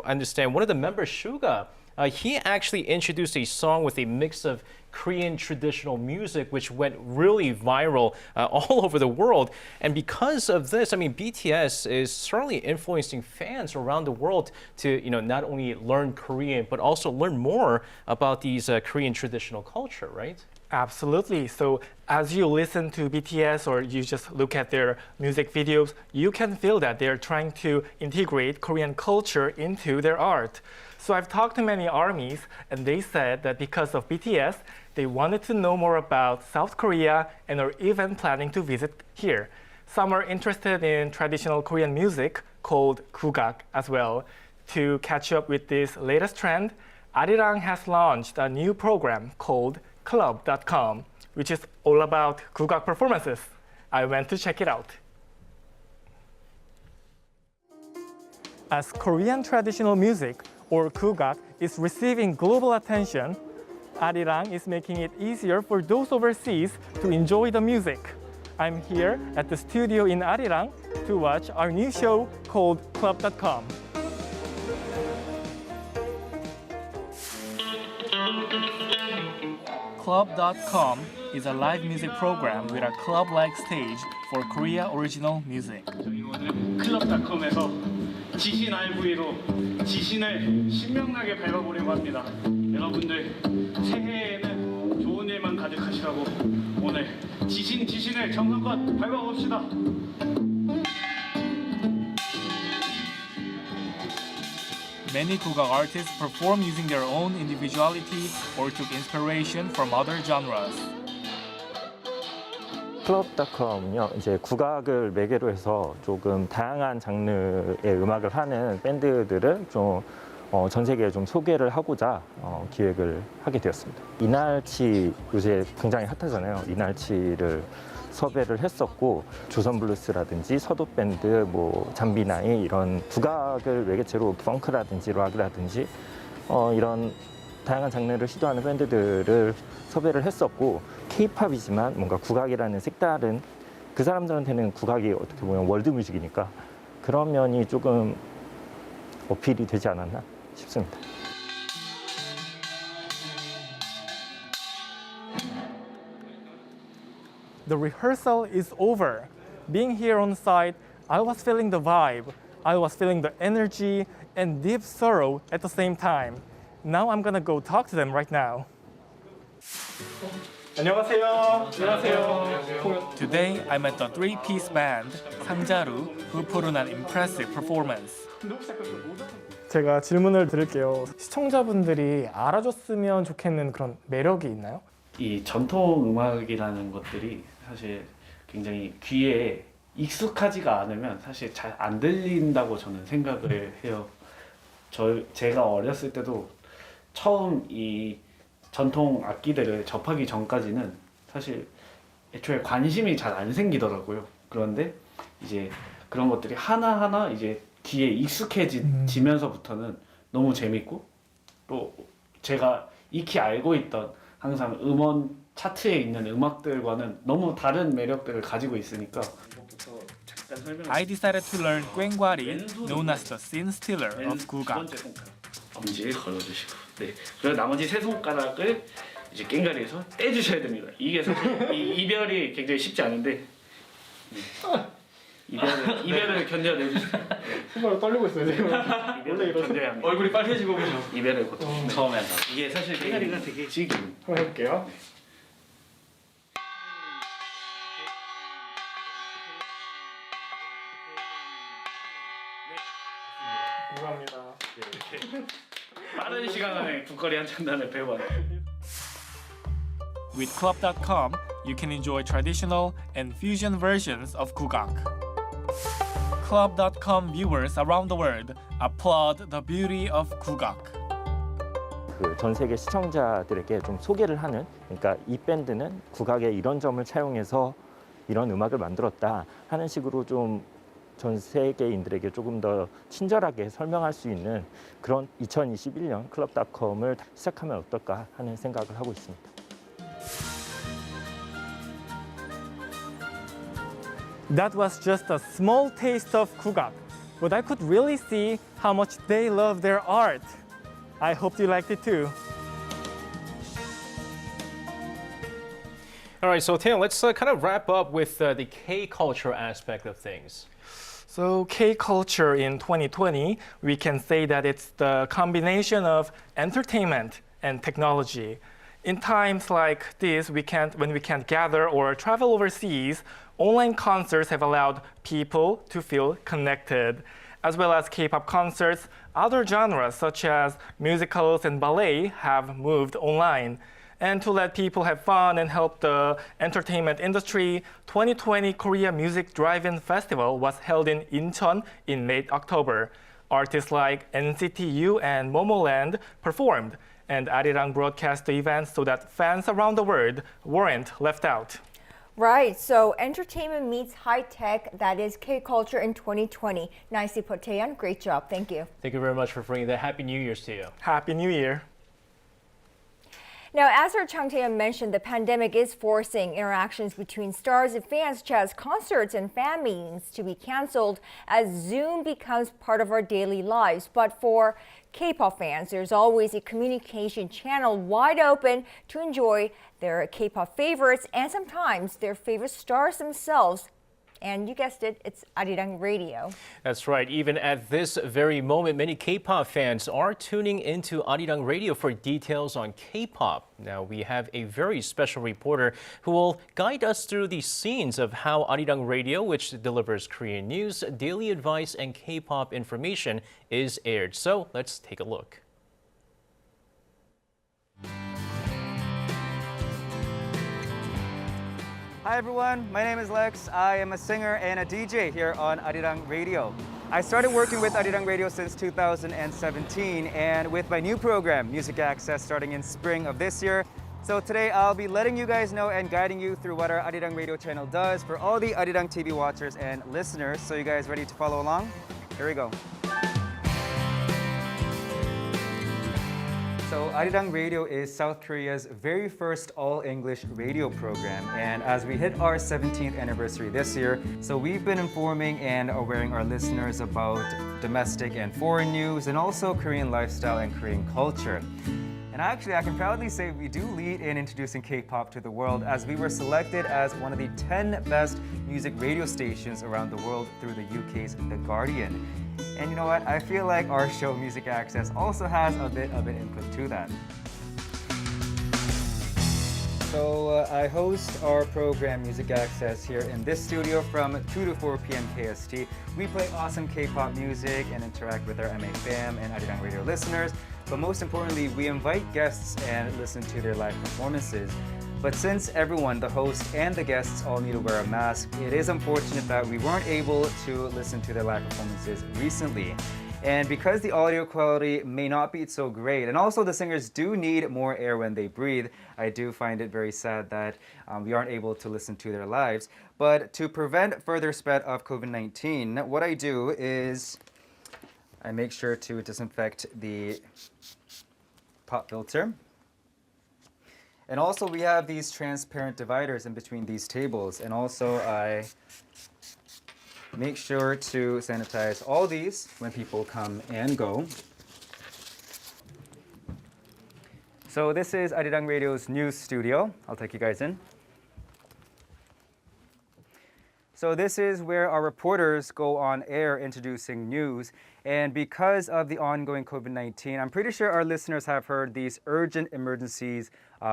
understand one of the members, Suga, he actually introduced a song with a mix of Korean traditional music, which went really viral all over the world. And because of this, I mean, BTS is certainly influencing fans around the world to, not only learn Korean, but also learn more about these Korean traditional culture, right? Absolutely. So as you listen to BTS or you just look at their music videos, you can feel that they're trying to integrate Korean culture into their art. So I've talked to many ARMYs, and they said that because of BTS, they wanted to know more about South Korea and are even planning to visit here. Some are interested in traditional Korean music called 국악 as well. To catch up with this latest trend, Arirang has launched a new program called Club.com, which is all about 국악 performances. I went to check it out. As Korean traditional music, or 국악, is receiving global attention, Arirang is making it easier for those overseas to enjoy the music. I'm here at the studio in Arirang to watch our new show called Club.com. Club.com is a live music program with a club-like stage for Korea original music. 클럽닷컴에서 지신 RV로 지신을 신명나게 밟아보려고 합니다. 여러분들 새해에는 좋은 일만 가득하시라고 오늘 지신을 정성껏 밟아봅시다. Many 국악 artists perform using their own individuality or took inspiration from other genres. 클럽닷컴은요, 이제 국악을 매개로 해서 조금 다양한 장르의 음악을 하는 밴드들을 좀 전 세계에 좀 소개를 하고자 기획을 하게 되었습니다. 이날치 요새 굉장히 핫하잖아요. 이날치를 섭외를 했었고 조선블루스라든지 서도밴드, 잠비나이 이런 국악을 매개체로 펑크라든지 락이라든지 이런 다양한 장르를 시도하는 밴드들을 섭외를 했었고 K-팝이지만 뭔가 국악이라는 색다른 그 사람들한테는 국악이 어떻게 보면 월드뮤직이니까 그런 면이 조금 어필이 되지 않았나 싶습니다. The rehearsal is over. Being here on site, I was feeling the vibe. I was feeling the energy and deep sorrow at the same time. Now I'm gonna go talk to them right now. 안녕하세요. 안녕하세요. Today I'm at the three-piece band 상자루 who put on an impressive performance. 제가 질문을 드릴게요. 시청자분들이 알아줬으면 좋겠는 그런 매력이 있나요? 이 전통 음악이라는 것들이 사실 굉장히 귀에 익숙하지가 않으면 사실 잘 안 들린다고 저는 생각을 해요. 제가 어렸을 때도 처음 이 전통 악기들을 접하기 전까지는 사실 애초에 관심이 잘 안 생기더라고요. 그런데 이제 그런 것들이 하나하나 이제 귀에 익숙해지면서부터는 너무 재밌고 또 제가 익히 알고 있던 항상 음원 차트에 있는 음악들과는 너무 다른 매력들을 가지고 있으니까 I decided to learn 꽹과리, known as the scene stealer of 국악. 엄지에 걸어주시고, 네. 그리고 나머지 세 손가락을 이제 꽹과리에서 떼주셔야 됩니다. 이게 사실 이별이 굉장히 쉽지 않은데 이별을 견뎌내주시고. 정말 떨리고 있어요 지금. 이별을 견뎌야 합니다. 얼굴이 빨개지고 계셔. 이별을 처음에 한다. 이게 사실 꽹과리가 되게 지금. 한번 해볼게요. 감사합니다. 빠른 시간 안에 국거리 한 장단을 배워봤네요. With Club.com, you can enjoy traditional and fusion versions of 국악. Club.com viewers around the world applaud the beauty of 국악. 전 세계 시청자들에게 좀 소개를 하는, 그러니까 이 밴드는 국악의 이런 점을 차용해서 이런 음악을 만들었다 하는 식으로 좀 전 세계인들에게 조금 더 친절하게 설명할 수 있는 그런 2021년 클럽닷컴을 시작하면 어떨까 하는 생각을 하고 있습니다. That was just a small taste of 국악, but I could really see how much they love their art. I hope you liked it too. All right, so Taylor, let's kind of wrap up with the K-culture aspect of things. So K-culture in 2020, we can say that it's the combination of entertainment and technology. In times like this, when we can't gather or travel overseas, online concerts have allowed people to feel connected. As well as K-pop concerts, other genres such as musicals and ballet have moved online. And to let people have fun and help the entertainment industry, 2020 Korea Music Drive-In Festival was held in Incheon in late October. Artists like NCT U and Momoland performed, and Arirang broadcast the event so that fans around the world weren't left out. Right, so entertainment meets high tech, that is K-culture in 2020. Nicely put, Taeyeon. Great job. Thank you. Thank you very much for bringing that. Happy New Year's to you. Happy New Year. Now, as our Chung Tae-yeon mentioned, the pandemic is forcing interactions between stars and fans, such as concerts and fan meetings, to be canceled as Zoom becomes part of our daily lives. But for K-pop fans, there's always a communication channel wide open to enjoy their K-pop favorites and sometimes their favorite stars themselves. And you guessed it, it's Arirang Radio. That's right. Even at this very moment, many K-pop fans are tuning into Arirang Radio for details on K-pop. Now, we have a very special reporter who will guide us through the scenes of how Arirang Radio, which delivers Korean news, daily advice, and K-pop information, is aired. So let's take a look. Hi everyone, my name is Lex. I am a singer and a DJ here on Arirang Radio. I started working with Arirang Radio since 2017 and with my new program, Music Access, starting in spring of this year. So today I'll be letting you guys know and guiding you through what our Arirang Radio channel does for all the Arirang TV watchers and listeners. So you guys ready to follow along? Here we go. So Arirang Radio is South Korea's very first all-English radio program, and as we hit our 17th anniversary this year, so we've been informing and awareing our listeners about domestic and foreign news and also Korean lifestyle and Korean culture. And actually, I can proudly say we do lead in introducing K-pop to the world, as we were selected as one of the 10 best music radio stations around the world through the UK's The Guardian. And you know what? I feel like our show Music Access also has a bit of an input to that. So I host our program Music Access here in this studio from 2 to 4 p.m. KST. We play awesome K-pop music and interact with our MA fam and Arirang Radio listeners. But most importantly, we invite guests and listen to their live performances. But since everyone, the host and the guests, all need to wear a mask, it is unfortunate that we weren't able to listen to their live performances recently. And because the audio quality may not be so great, and also the singers do need more air when they breathe, I do find it very sad that we aren't able to listen to their lives. But to prevent further spread of COVID-19, what I do is I make sure to disinfect the pop filter. And also we have these transparent dividers in between these tables. And also I make sure to sanitize all these when people come and go. So this is Arirang Radio's news studio. I'll take you guys in. So this is where our reporters go on air introducing news. And because of the ongoing COVID-19, I'm pretty sure our listeners have heard these urgent emergencies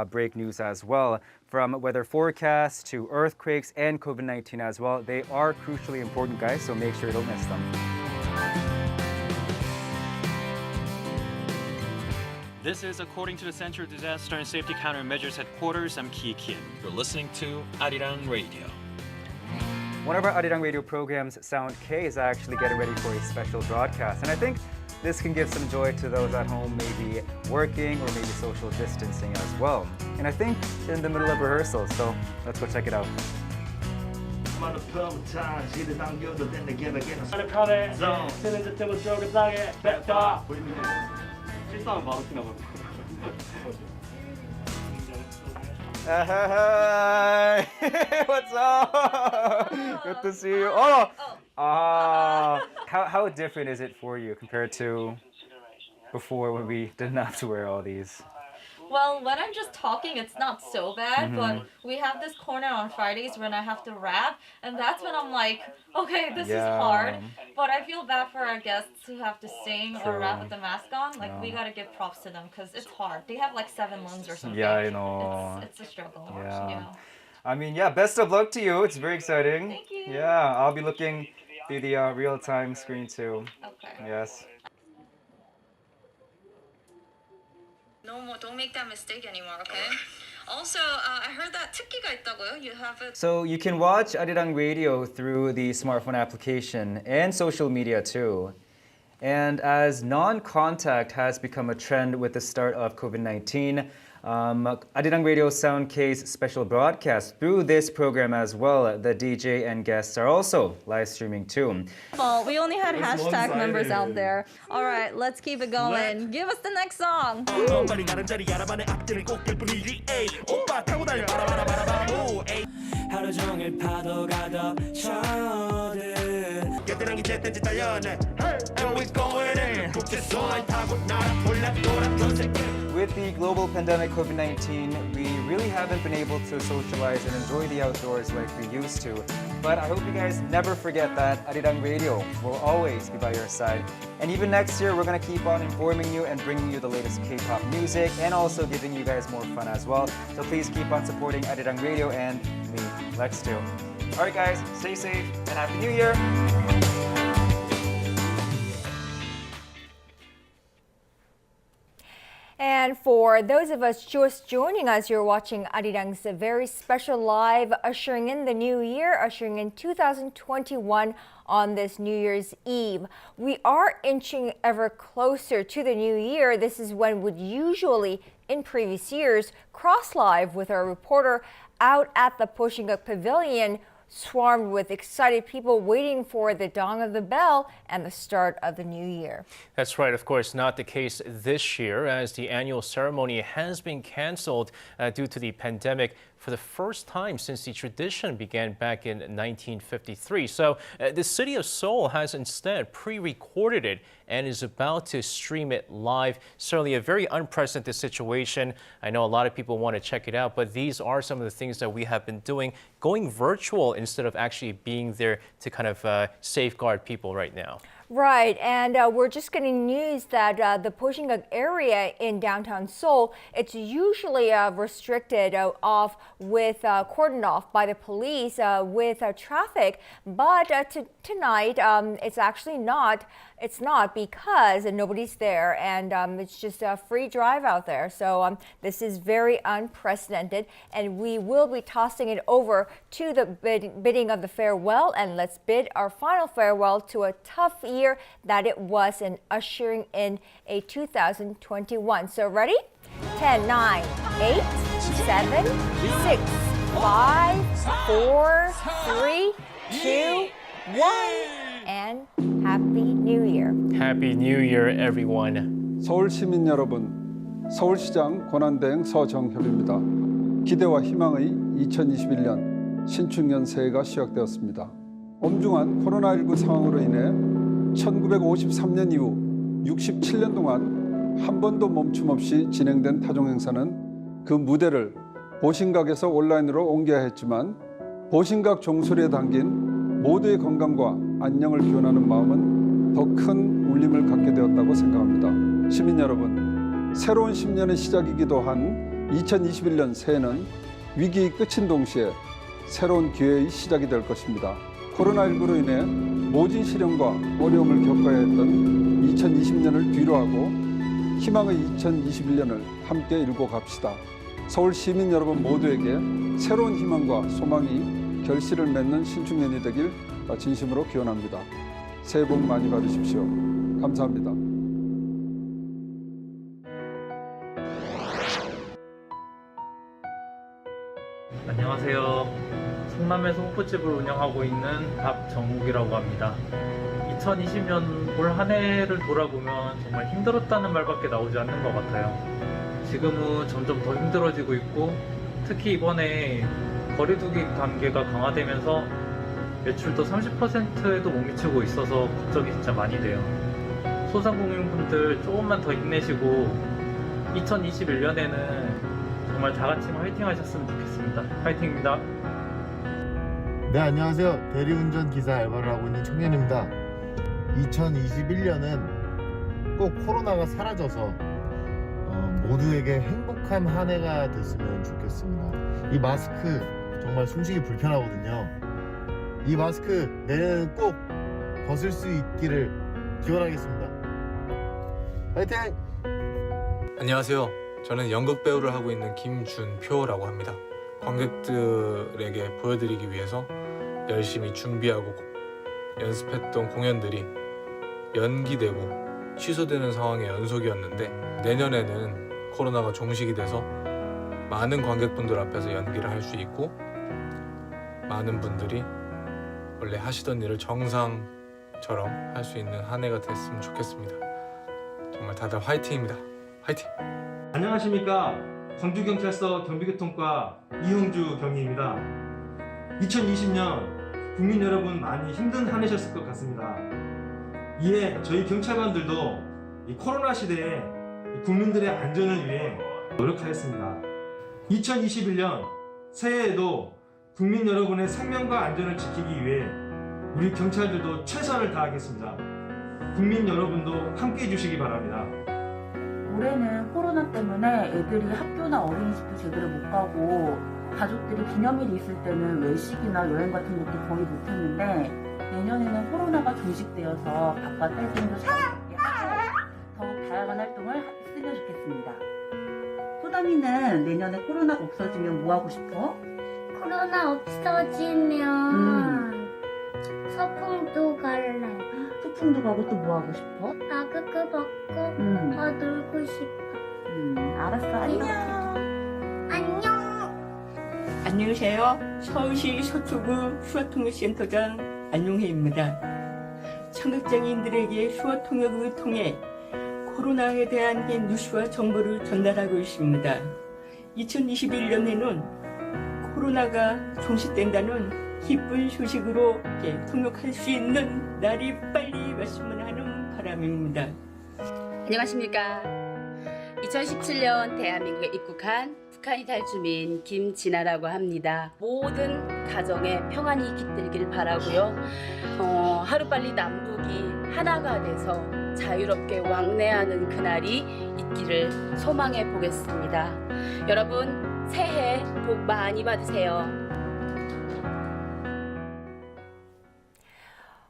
break news as well. From weather forecasts to earthquakes and COVID-19 as well. They are crucially important, guys, so make sure you don't miss them. This is according to the Central Disaster and Safety Countermeasures Headquarters. I'm Ki Kim. You're listening to Arirang Radio. One of our Arirang Radio programs, Sound K, is actually getting ready for a special broadcast. And I think this can give some joy to those at home, maybe working or maybe social distancing as well. And I think they're in the middle of rehearsal, so let's go check it out. Hey, what's up? Good to see you. How different is it for you compared to before when we didn't have to wear all these? Well, when I'm just talking, it's not so bad, but we have this corner on Fridays when I have to rap, and that's when I'm like, okay, this is hard, but I feel bad for our guests who have to sing or rap with the mask on. Like, we gotta give props to them, because it's hard. They have like 7 lungs or something. Yeah, I know. It's a struggle. Yeah. I mean, yeah, best of luck to you. It's very exciting. Thank you. Yeah, I'll be looking through the real-time screen too. Okay. Yes. Don't make that mistake anymore, okay? Also, I heard that 특기가 있다고요? You have it. So you can watch Arirang Radio through the smartphone application and social media too. And as non-contact has become a trend with the start of COVID-19, Arirang Radio Soundcase special broadcast through this program as well. The DJ and guests are also live streaming too. Well, we only had hashtag members out there. All right, let's keep it going. Give us the next song. 하루 종일 파도가 덮쳐든 겨드랑이 쨌든지 달려내 And we going in 국제선 타고 날아 돌아 돌아 새끼. With the global pandemic COVID-19, we really haven't been able to socialize and enjoy the outdoors like we used to. But I hope you guys never forget that Arirang Radio will always be by your side. And even next year, we're going to keep on informing you and bringing you the latest K-pop music and also giving you guys more fun as well. So please keep on supporting Arirang Radio and me, Lex too. All right, guys, stay safe and Happy New Year! And for those of us just joining us, you're watching Arirang's very special live ushering in the new year, ushering in 2021 on this New Year's Eve. We are inching ever closer to the new year. This is when we'd usually, in previous years, cross live with our reporter out at the Poshingak Pavilion, swarmed with excited people waiting for the dawn of the bell and the start of the new year. That's right. Of course, not the case this year, as the annual ceremony has been canceled due to the pandemic for the first time since the tradition began back in 1953. So the city of Seoul has instead pre-recorded it and is about to stream it live. Certainly a very unprecedented situation. I know a lot of people want to check it out, but these are some of the things that we have been doing, going virtual instead of actually being there to kind of safeguard people right now. Right, and we're just getting news that the Poshingak area in downtown Seoul, it's usually restricted off with cordoned off by the police with traffic, but tonight it's actually not. It's not because nobody's there and it's just a free drive out there. So this is very unprecedented, and we will be tossing it over to the bidding of the farewell, and let's bid our final farewell to a tough year that it was in ushering in a 2021. So ready? 10, 9, 8, 7, 6, 5, 4, 3, 2, 1, and Happy New Year. Happy New Year, everyone. 서울 시민 여러분, 서울시장 권한대행 서정협입니다. 기대와 희망의 2021년 신축년 새해가 시작되었습니다. 엄중한 코로나19 상황으로 인해 1953년 이후 67년 동안 한 번도 멈춤 없이 진행된 타종 행사는 그 무대를 보신각에서 온라인으로 옮겨야 했지만 보신각 종소리에 담긴 모두의 건강과 안녕을 기원하는 마음은 더 큰 울림을 갖게 되었다고 생각합니다. 시민 여러분, 새로운 10년의 시작이기도 한 2021년 새해는 위기의 끝인 동시에 새로운 기회의 시작이 될 것입니다. 코로나19로 인해 모진 시련과 어려움을 겪어야 했던 2020년을 뒤로하고 희망의 2021년을 함께 일궈 갑시다. 서울 시민 여러분 모두에게 새로운 희망과 소망이 결실을 맺는 신축년이 되길 진심으로 기원합니다. 새해 복 많이 받으십시오. 감사합니다. 안녕하세요. 성남에서 호프집을 운영하고 있는 박정욱이라고 합니다. 2020년 올 한 해를 돌아보면 정말 힘들었다는 말밖에 나오지 않는 것 같아요. 지금은 점점 더 힘들어지고 있고, 특히 이번에 거리두기 단계가 강화되면서 매출도 30%에도 못 미치고 있어서 걱정이 진짜 많이 돼요. 소상공인분들 조금만 더 힘내시고 2021년에는 정말 다 같이 화이팅 하셨으면 좋겠습니다. 화이팅입니다. 네, 안녕하세요. 대리운전 기사 알바를 하고 있는 청년입니다. 2021년은 꼭 코로나가 사라져서 모두에게 행복한 한 해가 됐으면 좋겠습니다. 이 마스크 정말 숨쉬기 불편하거든요. 이 마스크 내년에는 꼭 벗을 수 있기를 기원하겠습니다. 화이팅! 안녕하세요. 저는 연극 배우를 하고 있는 김준표라고 합니다. 관객들에게 보여드리기 위해서 열심히 준비하고 연습했던 공연들이 연기되고 취소되는 상황의 연속이었는데 내년에는 코로나가 종식이 돼서 많은 관객분들 앞에서 연기를 할 수 있고 많은 분들이 원래 하시던 일을 정상처럼 할 수 있는 한 해가 됐으면 좋겠습니다. 정말 다들 화이팅입니다. 화이팅! 안녕하십니까. 광주경찰서 경비교통과 이형주 경위입니다. 2020년 국민 여러분 많이 힘든 한 해셨을 것 같습니다. 이에 저희 경찰관들도 이 코로나 시대에 국민들의 안전을 위해 노력하였습니다. 2021년 새해에도 국민 여러분의 생명과 안전을 지키기 위해 우리 경찰들도 최선을 다하겠습니다. 국민 여러분도 함께해 주시기 바랍니다. 올해는 코로나 때문에 애들이 학교나 어린이집도 제대로 못 가고 가족들이 기념일이 있을 때는 외식이나 여행 같은 것도 거의 못했는데 내년에는 코로나가 종식되어서 바깥 활동도 자유롭게 하고 더욱 다양한 활동을 했으면 좋겠습니다. 소담이는 내년에 코로나가 없어지면 뭐 하고 싶어? 코로나 없어지면 소풍도 갈래. 소풍도 가고 또 뭐 하고 싶어? 마스크 벗고 더 놀고 싶어. 알았어. 안녕. 안녕. 안녕하세요. 서울시 서초구 수화통역센터장 안용혜입니다. 청각장애인들에게 수화통역을 통해 코로나에 대한 뉴스와 정보를 전달하고 있습니다. 2021년에는 코로나가 종식된다는 기쁜 소식으로 통역할 수 있는 날이 빨리 왔으면 하는 바람입니다. 안녕하십니까. 2017년 대한민국에 입국한 북한이 탈주민 김진아라고 합니다. 모든 가정에 평안이 깃들길 바라고요. 하루빨리 남북이 하나가 돼서 자유롭게 왕래하는 그날이 있기를 소망해 보겠습니다. 여러분 새해 복 많이 받으세요.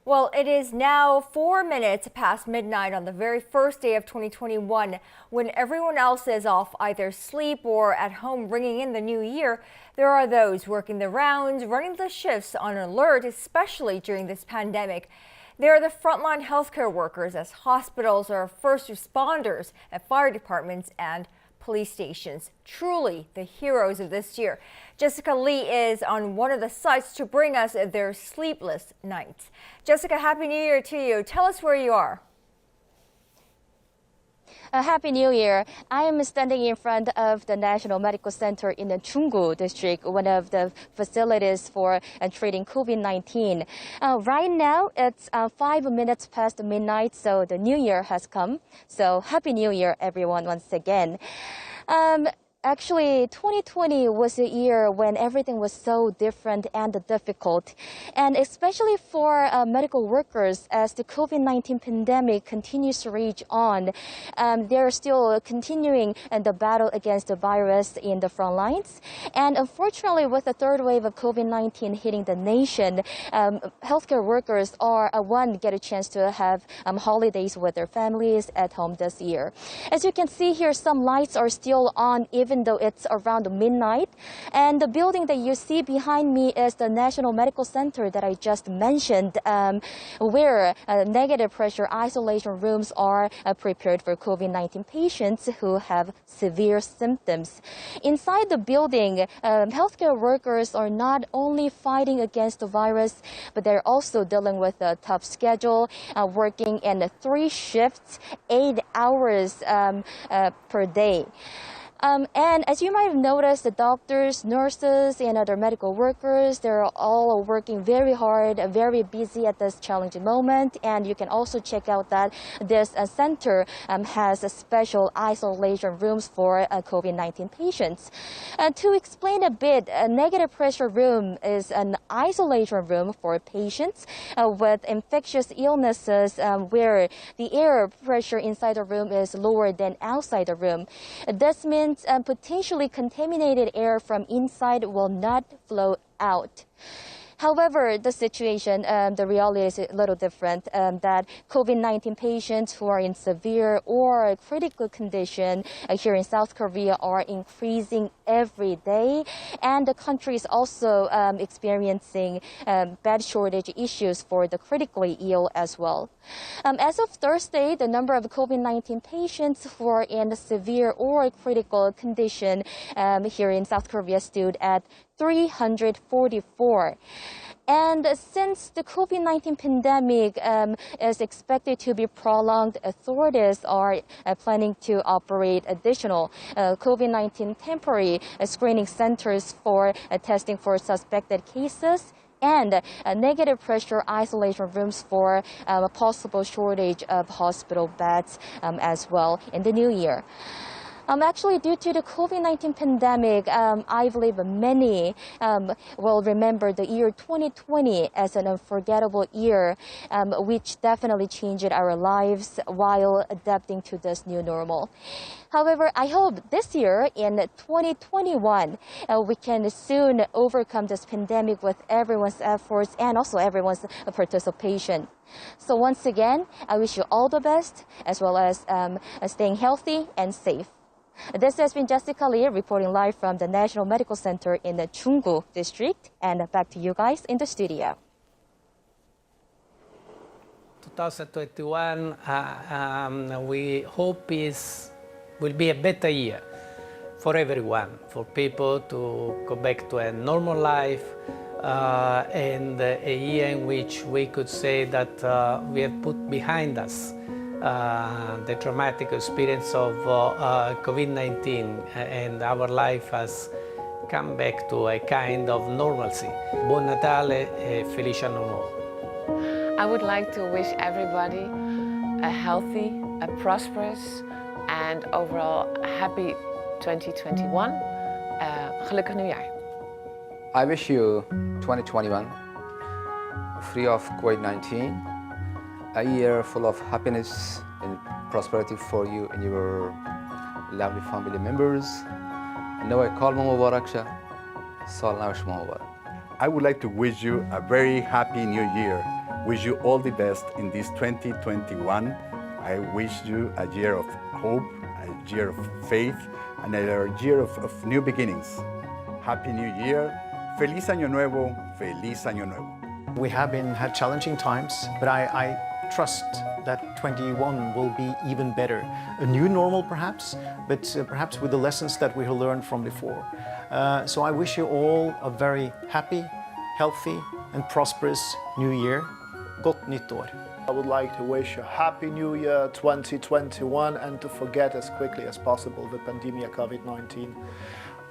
Well, it is now 4 minutes past midnight on the very first day of 2021. When everyone else is off either asleep or at home ringing in the new year, there are those working the rounds, running the shifts on alert, especially during this pandemic. They are the frontline healthcare workers as hospitals or first responders at fire departments and police stations. Truly the heroes of this year. Jessica Lee is on one of the sites to bring us their sleepless nights. Jessica, Happy New Year to you. Tell us where you are. Happy New Year. I am standing in front of the National Medical Center in the Chunggu district, one of the facilities for treating COVID-19. Right now, it's 5 minutes past midnight, so the new year has come. So Happy New Year, everyone, once again. Actually, 2020 was a year when everything was so different and difficult. And especially for medical workers, as the COVID-19 pandemic continues to rage on, they're still continuing the battle against the virus in the front lines. And unfortunately, with the third wave of COVID-19 hitting the nation, healthcare workers are get a chance to have holidays with their families at home this year. As you can see here, some lights are still on, even though it's around midnight. And the building that you see behind me is the National Medical Center that I just mentioned, where negative pressure isolation rooms are prepared for COVID-19 patients who have severe symptoms. Inside the building, healthcare workers are not only fighting against the virus, but they're also dealing with a tough schedule, working in 3 shifts, 8 hours per day. And as you might have noticed, the doctors, nurses, and other medical workers, they're all working very hard, very busy at this challenging moment. And you can also check out that this center has special isolation rooms for COVID-19 patients. To explain a bit, a negative pressure room is an isolation room for patients with infectious illnesses where the air pressure inside the room is lower than outside the room. This means potentially contaminated air from inside will not flow out. However, the situation, the reality is a little different, that COVID-19 patients who are in severe or critical condition here in South Korea are increasing every day. And the country is also experiencing bed shortage issues for the critically ill as well. As of Thursday, the number of COVID-19 patients who are in severe or critical condition here in South Korea stood at 344. And since the COVID-19 pandemic is expected to be prolonged, authorities are planning to operate additional COVID-19 temporary screening centers for testing for suspected cases and negative pressure isolation rooms for a possible shortage of hospital beds as well in the new year. Actually, due to the COVID-19 pandemic, I believe many will remember the year 2020 as an unforgettable year, which definitely changed our lives while adapting to this new normal. However, I hope this year, in 2021, we can soon overcome this pandemic with everyone's efforts and also everyone's participation. So once again, I wish you all the best, as well as staying healthy and safe. This has been Jessica Lee reporting live from the National Medical Center in the Chunggu district. And back to you guys in the studio. 2021, we hope will be a better year for everyone, for people to go back to a normal life, and a year in which we could say that we have put behind us the traumatic experience of COVID-19, and our life has come back to a kind of normalcy. Buon Natale e Felice Anno Nuovo. I would like to wish everybody a healthy, a prosperous, and overall happy 2021. Gelukkig nieuwjaar. I wish you 2021 free of COVID-19. A year full of happiness and prosperity for you and your lovely family members. I would like to wish you a very happy new year. Wish you all the best in this 2021. I wish you a year of hope, a year of faith, and a year of new beginnings. Happy New Year. Feliz Año Nuevo. Feliz Año Nuevo. We have had challenging times, but I trust that 21 will be even better. A new normal perhaps, but perhaps with the lessons that we have learned from before. So I wish you all a very happy, healthy and prosperous new year. Gott nytt år. I would like to wish a happy new year 2021 and to forget as quickly as possible the pandemic COVID-19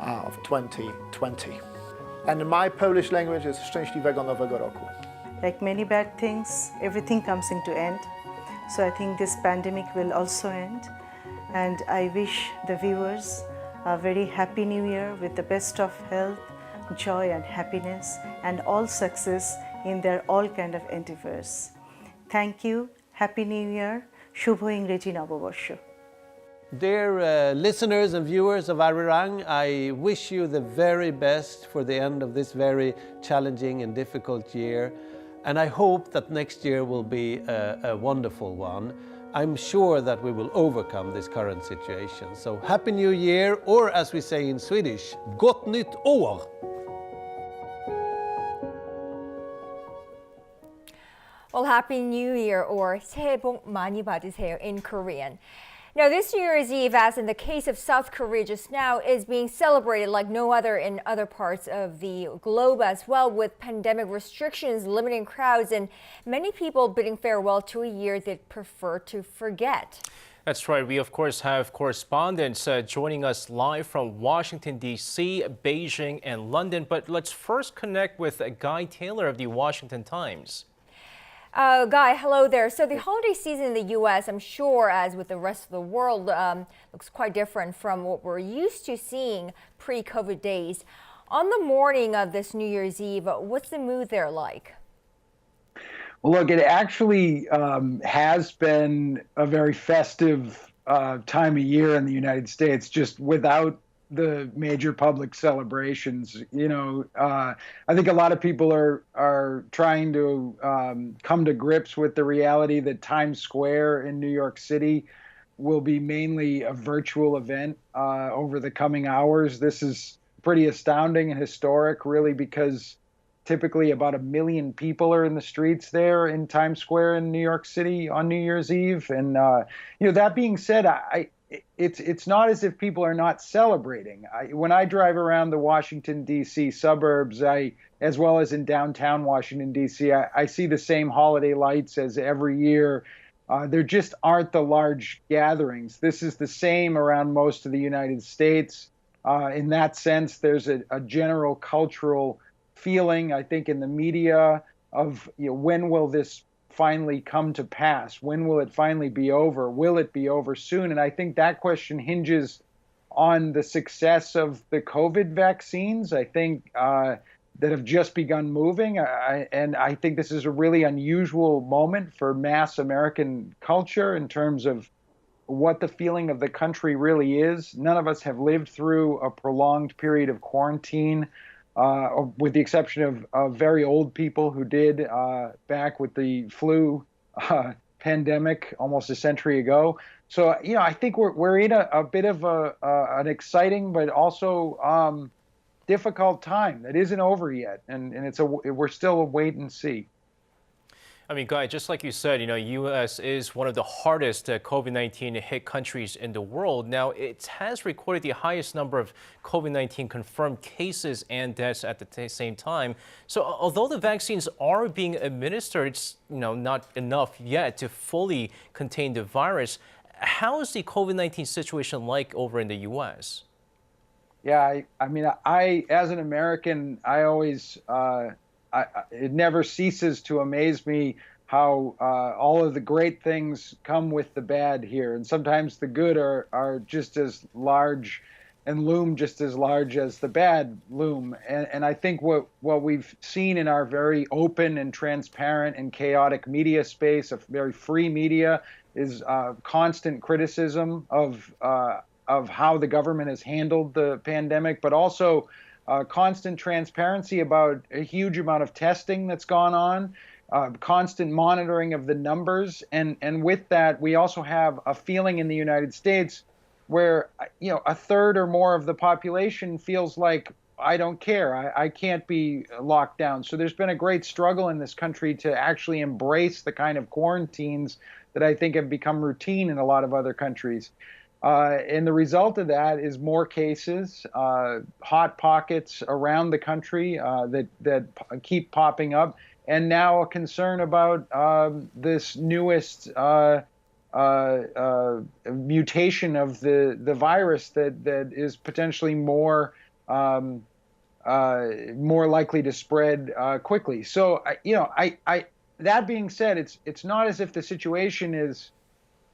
of 2020. And in my Polish language is Szczęśliwego Nowego Roku. Like many bad things, everything comes into end. So I think this pandemic will also end. And I wish the viewers a very happy new year with the best of health, joy and happiness and all success in their all kind of endeavors. Thank you. Happy New Year. Shubho Ingreji Noboborsho. Dear listeners and viewers of Arirang, I wish you the very best for the end of this very challenging and difficult year. And I hope that next year will be a wonderful one. I'm sure that we will overcome this current situation. So Happy New Year, or as we say in Swedish, Gott nytt år! Well, Happy New Year, or 새해 복 많이 받으세요 in Korean. Now, this New Year's Eve, as in the case of South Korea just now, is being celebrated like no other in other parts of the globe as well, with pandemic restrictions limiting crowds and many people bidding farewell to a year they'd prefer to forget. That's right. We, of course, have correspondents joining us live from Washington, D.C., Beijing, and London. But let's first connect with Guy Taylor of the Washington Times. Guy, hello there. So the holiday season in the U.S., I'm sure, as with the rest of the world, looks quite different from what we're used to seeing pre-COVID days. On the morning of this New Year's Eve, what's the mood there like? Well, look, it actually has been a very festive time of year in the United States, just without the major public celebrations. You know, I think a lot of people are trying to come to grips with the reality that Times Square in New York City will be mainly a virtual event over the coming hours. This is pretty astounding and historic, really, because typically about 1 million people are in the streets there in Times Square in New York City on New Year's Eve. And, you know, that being said, it's not as if people are not celebrating. When I drive around the Washington, D.C. suburbs, as well as in downtown Washington, D.C., I see the same holiday lights as every year. There just aren't the large gatherings. This is the same around most of the United States. In that sense, there's a general cultural feeling, I think, in the media of, you know, when will this finally come to pass? When will it finally be over? Will it be over soon? And I think that question hinges on the success of the COVID vaccines, I think, that have just begun moving. And I think this is a really unusual moment for mass American culture in terms of what the feeling of the country really is. None of us have lived through a prolonged period of quarantine, with the exception of very old people who did back with the flu pandemic almost a century ago. So, you know, I think we're in a bit of an exciting but also difficult time that isn't over yet, and we're still a wait and see. I mean, Guy, just like you said, you know, U.S. is one of the hardest COVID-19 hit countries in the world. Now, it has recorded the highest number of COVID-19 confirmed cases and deaths at the same time. So although the vaccines are being administered, it's, you know, not enough yet to fully contain the virus. How is the COVID-19 situation like over in the U.S.? Yeah, I mean, as an American, I always... it never ceases to amaze me how all of the great things come with the bad here. And sometimes the good are just as large and loom just as large as the bad loom. And I think what we've seen in our very open and transparent and chaotic media space, a very free media, is constant criticism of how the government has handled the pandemic, but also constant transparency about a huge amount of testing that's gone on, constant monitoring of the numbers. And with that, we also have a feeling in the United States where, you know, a third or more of the population feels like, I don't care, I can't be locked down. So there's been a great struggle in this country to actually embrace the kind of quarantines that I think have become routine in a lot of other countries. And the result of that is more cases, hot pockets around the country that keep popping up, and now a concern about this newest mutation of the virus that is potentially more likely to spread quickly. So, you know, that being said, it's not as if the situation is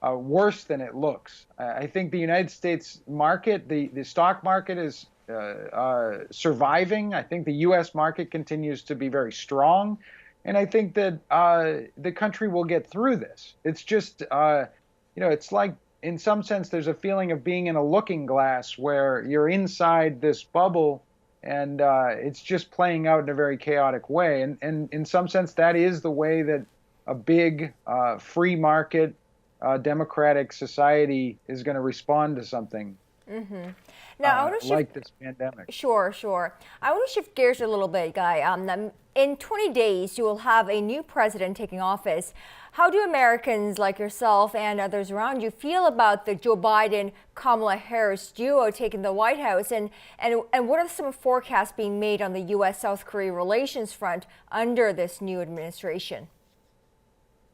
worse than it looks. I think the United States market, the stock market is surviving. I think the U.S. market continues to be very strong. And I think that the country will get through this. It's just, you know, it's like, in some sense, there's a feeling of being in a looking glass where you're inside this bubble and it's just playing out in a very chaotic way. And in some sense, that is the way that a big free market democratic society is going to respond to something. Mm-hmm. Now, I want to shift, like this pandemic. Sure. I want to shift gears a little bit, Guy. In 20 days, you will have a new president taking office. How do Americans like yourself and others around you feel about the Joe Biden-Kamala Harris duo taking the White House? And what are some forecasts being made on the U.S.-South Korea relations front under this new administration?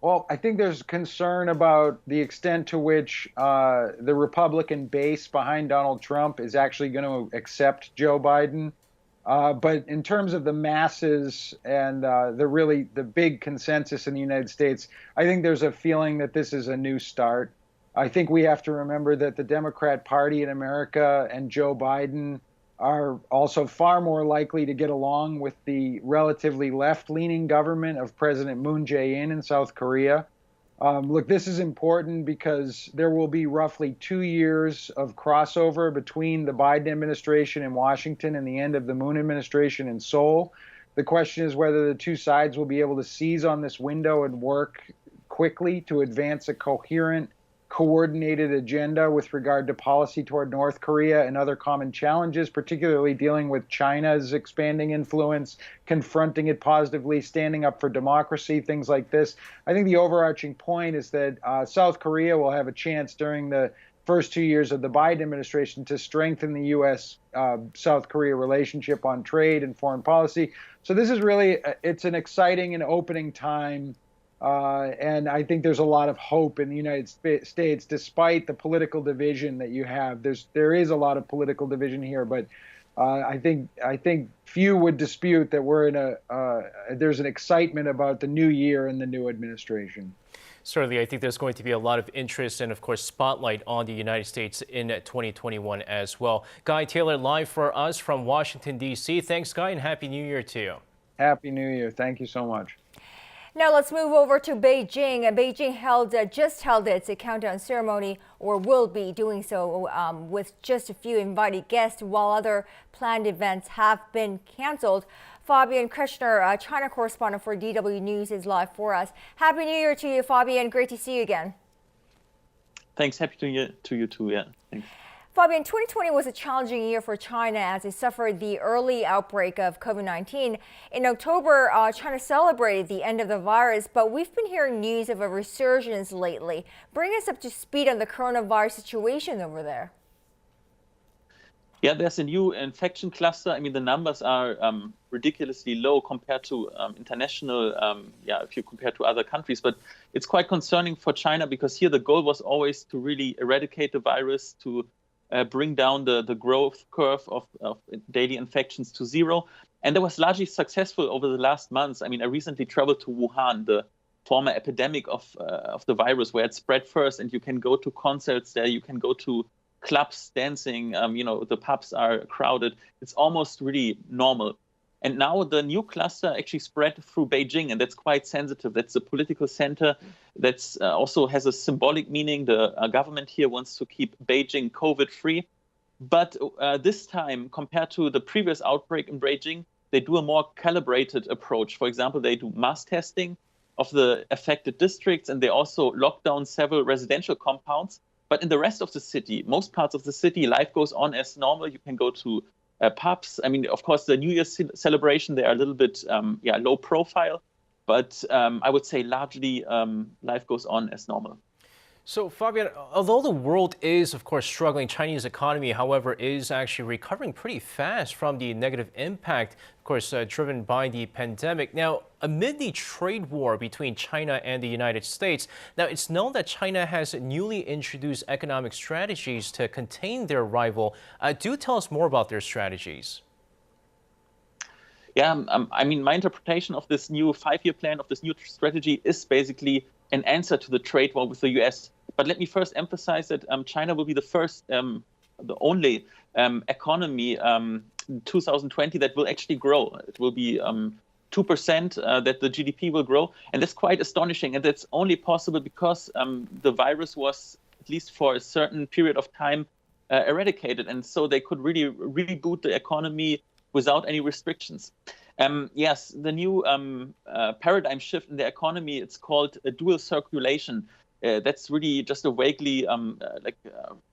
Well, I think there's concern about the extent to which the Republican base behind Donald Trump is actually going to accept Joe Biden. But in terms of the masses and the big consensus in the United States, I think there's a feeling that this is a new start. I think we have to remember that the Democrat Party in America and Joe Biden are also far more likely to get along with the relatively left-leaning government of President Moon Jae-in in South Korea. Look, this is important because there will be roughly 2 years of crossover between the Biden administration in Washington and the end of the Moon administration in Seoul. The question is whether the two sides will be able to seize on this window and work quickly to advance a coherent, coordinated agenda with regard to policy toward North Korea and other common challenges, particularly dealing with China's expanding influence, confronting it positively, standing up for democracy, things like this. I think the overarching point is that South Korea will have a chance during the first 2 years of the Biden administration to strengthen the U.S.-South Korea relationship on trade and foreign policy. So this is really, it's an exciting and opening time. And I think there's a lot of hope in the United States, despite the political division that you have. There is a lot of political division here, but I think few would dispute that we're in there's an excitement about the new year and the new administration. Certainly, I think there's going to be a lot of interest and, of course, spotlight on the United States in 2021 as well. Guy Taylor live for us from Washington, D.C. Thanks, Guy, and Happy New Year to you. Happy New Year. Thank you so much. Now let's move over to Beijing. Beijing just held its countdown ceremony, or will be doing so, with just a few invited guests, while other planned events have been canceled. Fabian Kretschmer, China correspondent for DW News, is live for us. Happy New Year to you, Fabian. Great to see you again. Thanks. Happy New Year to you too. Yeah. Thanks. Fabian, 2020 was a challenging year for China as it suffered the early outbreak of COVID-19. In October, China celebrated the end of the virus, but we've been hearing news of a resurgence lately. Bring us up to speed on the coronavirus situation over there. Yeah, there's a new infection cluster. I mean, the numbers are ridiculously low compared to international, if you compare to other countries. But it's quite concerning for China because here the goal was always to really eradicate the virus, to bring down the growth curve of daily infections to zero. And that was largely successful over the last months. I mean, I recently traveled to Wuhan, the former epidemic of the virus, where it spread first, and you can go to concerts there, you can go to clubs, dancing, the pubs are crowded. It's almost really normal. And now the new cluster actually spread through Beijing, and that's quite sensitive. That's the political center. That's also has a symbolic meaning. The government here wants to keep Beijing COVID-free. But this time, compared to the previous outbreak in Beijing, they do a more calibrated approach. For example, they do mass testing of the affected districts, and they also lock down several residential compounds. But in the rest of the city, most parts of the city, life goes on as normal. You can go to pubs. I mean, of course, the New Year's celebration, they are a little bit low profile, but I would say largely life goes on as normal. So, Fabian, although the world is, of course, struggling, Chinese economy, however, is actually recovering pretty fast from the negative impact, of course, driven by the pandemic. Now, amid the trade war between China and the United States, now it's known that China has newly introduced economic strategies to contain their rival. Do tell us more about their strategies. Yeah, I mean, my interpretation of this new 5-year plan, of this new strategy, is basically an answer to the trade war with the US. But let me first emphasize that China will be the first, the only economy in 2020 that will actually grow. It will be 2% that the GDP will grow. And that's quite astonishing. And that's only possible because the virus was, at least for a certain period of time, eradicated. And so they could really reboot the economy without any restrictions. Yes, the new paradigm shift in the economy, it's called a dual circulation. That's really just a vaguely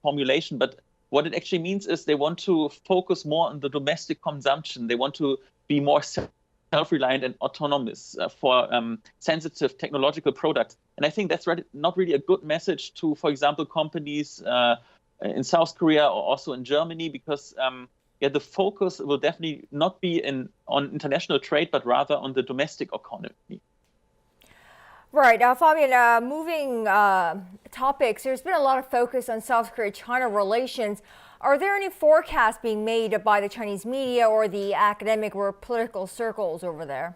formulation. But what it actually means is they want to focus more on the domestic consumption. They want to be more self-reliant and autonomous for sensitive technological products. And I think that's not really a good message to, for example, companies in South Korea or also in Germany, because the focus will definitely not be on international trade, but rather on the domestic economy. Right, Fabian, moving topics, there's been a lot of focus on South Korea-China relations. Are there any forecasts being made by the Chinese media or the academic or political circles over there?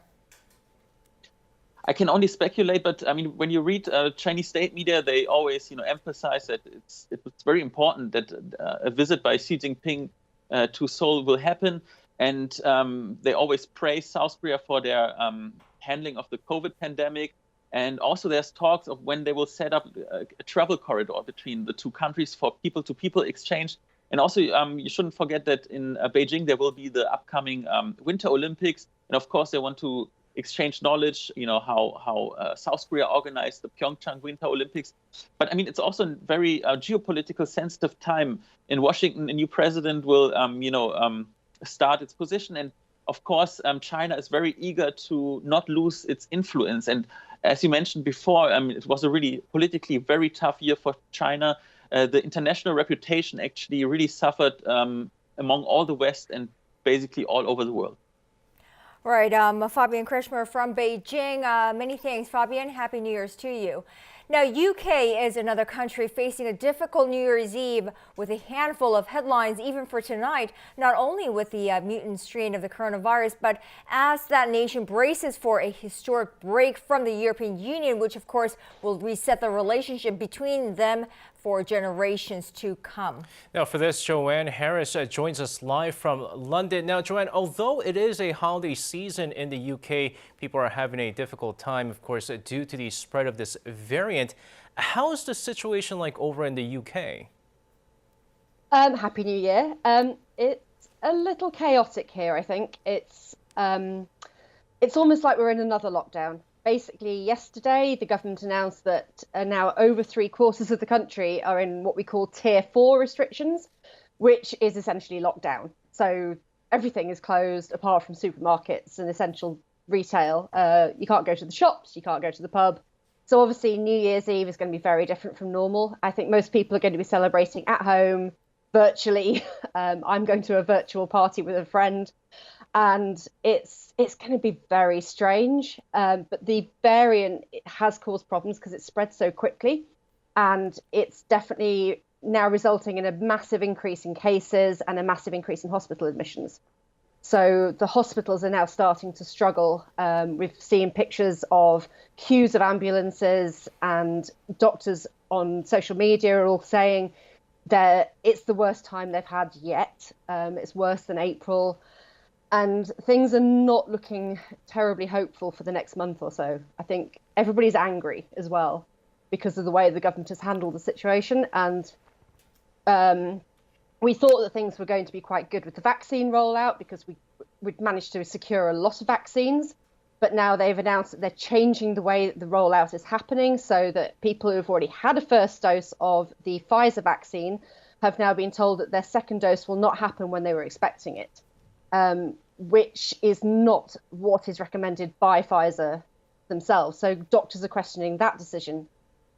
I can only speculate, but I mean, when you read Chinese state media, they always, emphasize that it's very important that a visit by Xi Jinping to Seoul will happen, and they always praise South Korea for their handling of the COVID pandemic, and also there's talks of when they will set up a travel corridor between the two countries for people-to-people exchange, and also you shouldn't forget that in Beijing there will be the upcoming Winter Olympics, and of course they want to exchange knowledge, how South Korea organized the Pyeongchang Winter Olympics. But I mean, it's also a very geopolitical sensitive time. In Washington, a new president will, start its position. And of course, China is very eager to not lose its influence. And as you mentioned before, it was a really politically very tough year for China. The international reputation actually really suffered among all the West and basically all over the world. Right, Fabian Kretschmer from Beijing. Many thanks, Fabian. Happy New Year's to you. Now, UK is another country facing a difficult New Year's Eve with a handful of headlines even for tonight, not only with the mutant strain of the coronavirus, but as that nation braces for a historic break from the European Union, which of course will reset the relationship between them for generations to come. Now for this, Joanne Harris joins us live from London. Now, Joanne, although it is a holiday season in the UK, people are having a difficult time, of course, due to the spread of this variant. How is the situation like over in the UK? Happy New Year. It's a little chaotic here, I think. It's almost like we're in another lockdown. Basically, yesterday, the government announced that now over 3/4 of the country are in what we call Tier 4 restrictions, which is essentially lockdown. So everything is closed apart from supermarkets and essential retail. You can't go to the shops, you can't go to the pub. So obviously, New Year's Eve is going to be very different from normal. I think most people are going to be celebrating at home, virtually. I'm going to a virtual party with a friend. And it's going to be very strange. But the variant has caused problems because it spread so quickly. And it's definitely now resulting in a massive increase in cases and a massive increase in hospital admissions. So the hospitals are now starting to struggle. We've seen pictures of queues of ambulances, and doctors on social media are all saying that it's the worst time they've had yet. It's worse than April. And things are not looking terribly hopeful for the next month or so. I think everybody's angry as well because of the way the government has handled the situation. And we thought that things were going to be quite good with the vaccine rollout because we'd managed to secure a lot of vaccines. But now they've announced that they're changing the way that the rollout is happening so that people who have already had a first dose of the Pfizer vaccine have now been told that their second dose will not happen when they were expecting it. Which is not what is recommended by Pfizer themselves. So doctors are questioning that decision.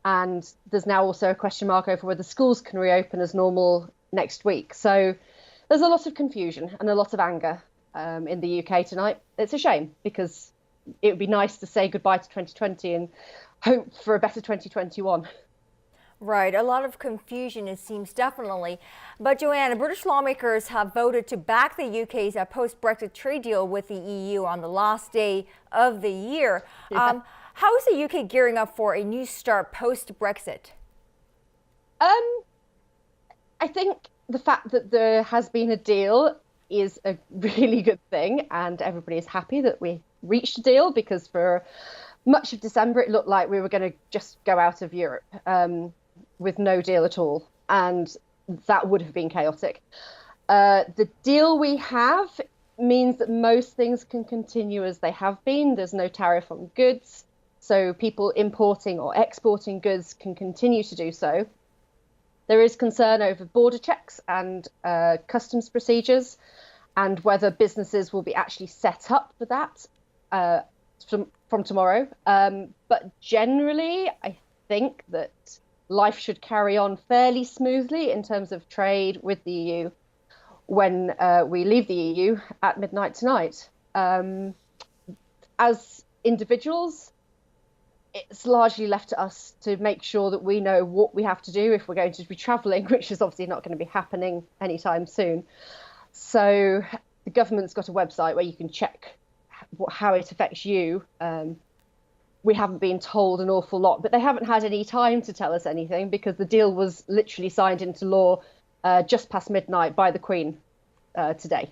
And there's now also a question mark over whether schools can reopen as normal next week. So there's a lot of confusion and a lot of anger in the UK tonight. It's a shame because it would be nice to say goodbye to 2020 and hope for a better 2021. Right, a lot of confusion, it seems, definitely. But Joanne, British lawmakers have voted to back the UK's post-Brexit trade deal with the EU on the last day of the year. Yeah. How is the UK gearing up for a new start post-Brexit? I think the fact that there has been a deal is a really good thing, and everybody is happy that we reached a deal because for much of December it looked like we were going to just go out of Europe. With no deal at all, and that would have been chaotic. The deal we have means that most things can continue as they have been. There's no tariff on goods, so people importing or exporting goods can continue to do so. There is concern over border checks and customs procedures and whether businesses will be actually set up for that from tomorrow. But generally, I think that life should carry on fairly smoothly in terms of trade with the EU when we leave the EU at midnight tonight. As individuals, it's largely left to us to make sure that we know what we have to do if we're going to be travelling, which is obviously not going to be happening anytime soon. So the government's got a website where you can check how it affects you. We haven't been told an awful lot, but they haven't had any time to tell us anything because the deal was literally signed into law just past midnight by the Queen today.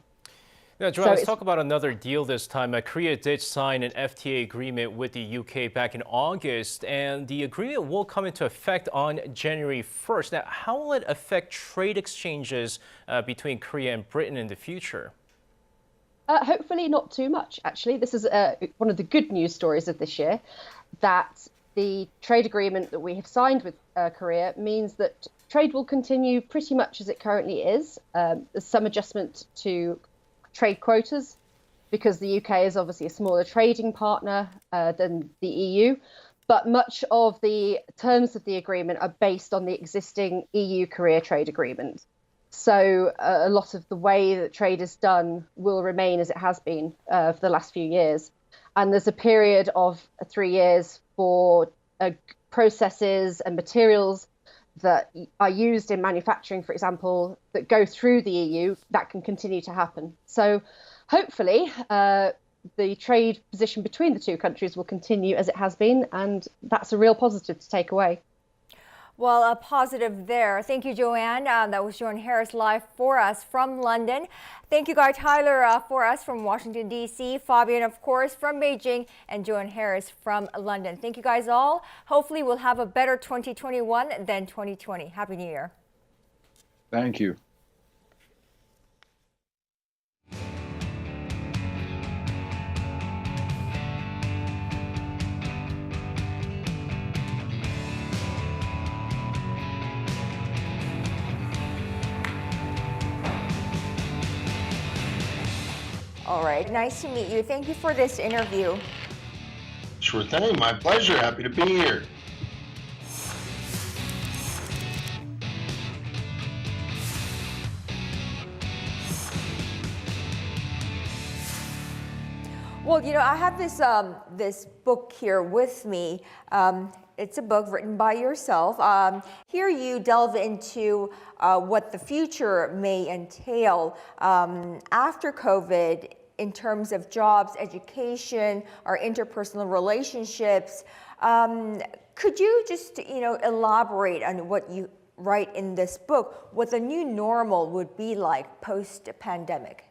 Now, Joanne, let's talk about another deal this time. Korea did sign an FTA agreement with the UK back in August, and the agreement will come into effect on January 1st. Now, how will it affect trade exchanges between Korea and Britain in the future? Hopefully not too much, actually. This is one of the good news stories of this year, that the trade agreement that we have signed with Korea means that trade will continue pretty much as it currently is. There's some adjustment to trade quotas because the UK is obviously a smaller trading partner than the EU, but much of the terms of the agreement are based on the existing EU-Korea trade agreement. So a lot of the way that trade is done will remain as it has been for the last few years. And there's a period of 3 years for processes and materials that are used in manufacturing, for example, that go through the EU, that can continue to happen. So hopefully the trade position between the two countries will continue as it has been, and that's a real positive to take away. Well, a positive there. Thank you, Joanne. That was Joanne Harris live for us from London. Thank you, Guy Tyler, for us from Washington, D.C. Fabian, of course, from Beijing, and Joanne Harris from London. Thank you guys all. Hopefully we'll have a better 2021 than 2020. Happy New Year. Thank you. All right, nice to meet you. Thank you for this interview. Sure thing, my pleasure. Happy to be here. Well, you know, I have this this book here with me. It's a book written by yourself. Here you delve into what the future may entail after COVID in terms of jobs, education, our interpersonal relationships. Could you just, elaborate on what you write in this book, what the new normal would be like post-pandemic?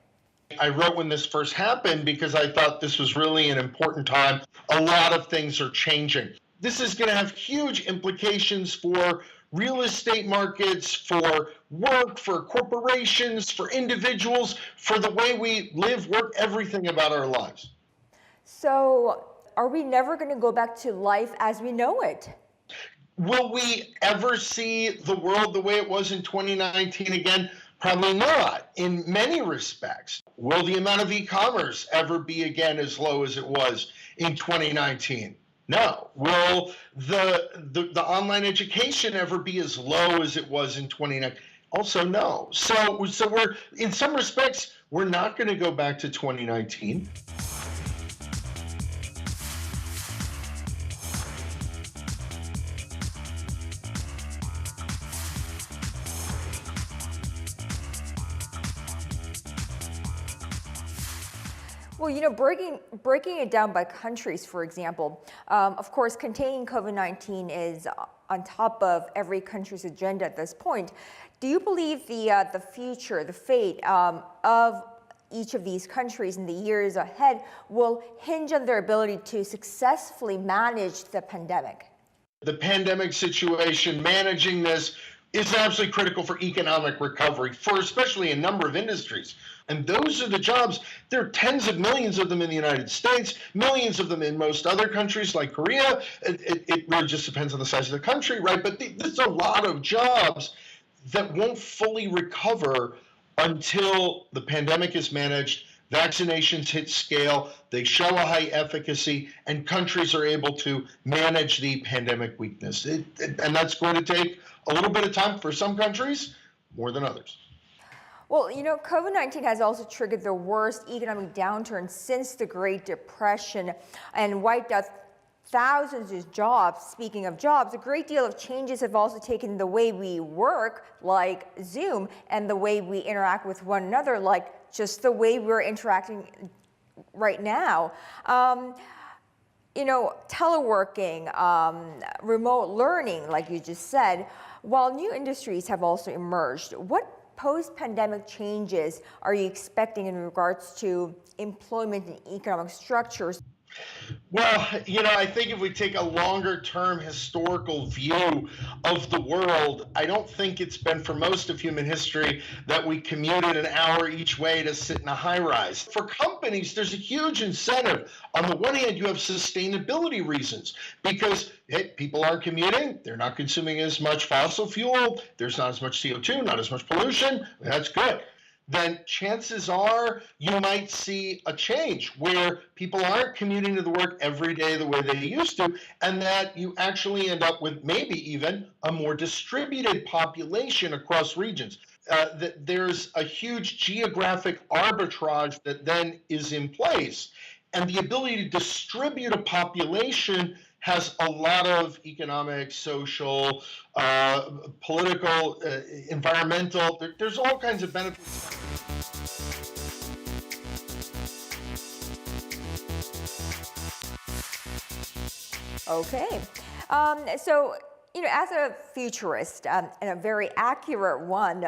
I wrote when this first happened because I thought this was really an important time. A lot of things are changing. This is going to have huge implications for real estate markets, for work, for corporations, for individuals, for the way we live, work, everything about our lives. So are we never going to go back to life as we know it? Will we ever see the world the way it was in 2019 again? Probably not, in many respects. Will the amount of e-commerce ever be again as low as it was in 2019? No. Will the online education ever be as low as it was in 2019? Also no. So we're, in some respects, we're not going to go back to 2019. Well, breaking it down by countries, for example, of course, containing COVID-19 is on top of every country's agenda at this point. Do you believe the future, the fate of each of these countries in the years ahead will hinge on their ability to successfully manage the pandemic? The pandemic situation, managing this, is absolutely critical for economic recovery, for especially a number of industries. And those are the jobs. There are tens of millions of them in the United States, millions of them in most other countries like Korea. It really just depends on the size of the country, right? But there's a lot of jobs that won't fully recover until the pandemic is managed, vaccinations hit scale, they show a high efficacy, and countries are able to manage the pandemic weakness. And that's going to take a little bit of time for some countries, more than others. Well, COVID-19 has also triggered the worst economic downturn since the Great Depression and wiped out thousands of jobs. Speaking of jobs, a great deal of changes have also taken the way we work, like Zoom, and the way we interact with one another, like just the way we're interacting right now. You know, teleworking, remote learning, like you just said, while new industries have also emerged. What post-pandemic changes are you expecting in regards to employment and economic structures? Well, you know, I think if we take a longer-term historical view of the world, I don't think it's been for most of human history that we commuted an hour each way to sit in a high-rise. For companies, there's a huge incentive. On the one hand, you have sustainability reasons because people aren't commuting, they're not consuming as much fossil fuel, there's not as much CO2, not as much pollution. That's good. Then chances are you might see a change where people aren't commuting to the work every day the way they used to, and that you actually end up with maybe even a more distributed population across regions. There's a huge geographic arbitrage that then is in place, and the ability to distribute a population has a lot of economic, social, political, environmental, there's all kinds of benefits. Okay. So, you know, as a futurist and a very accurate one,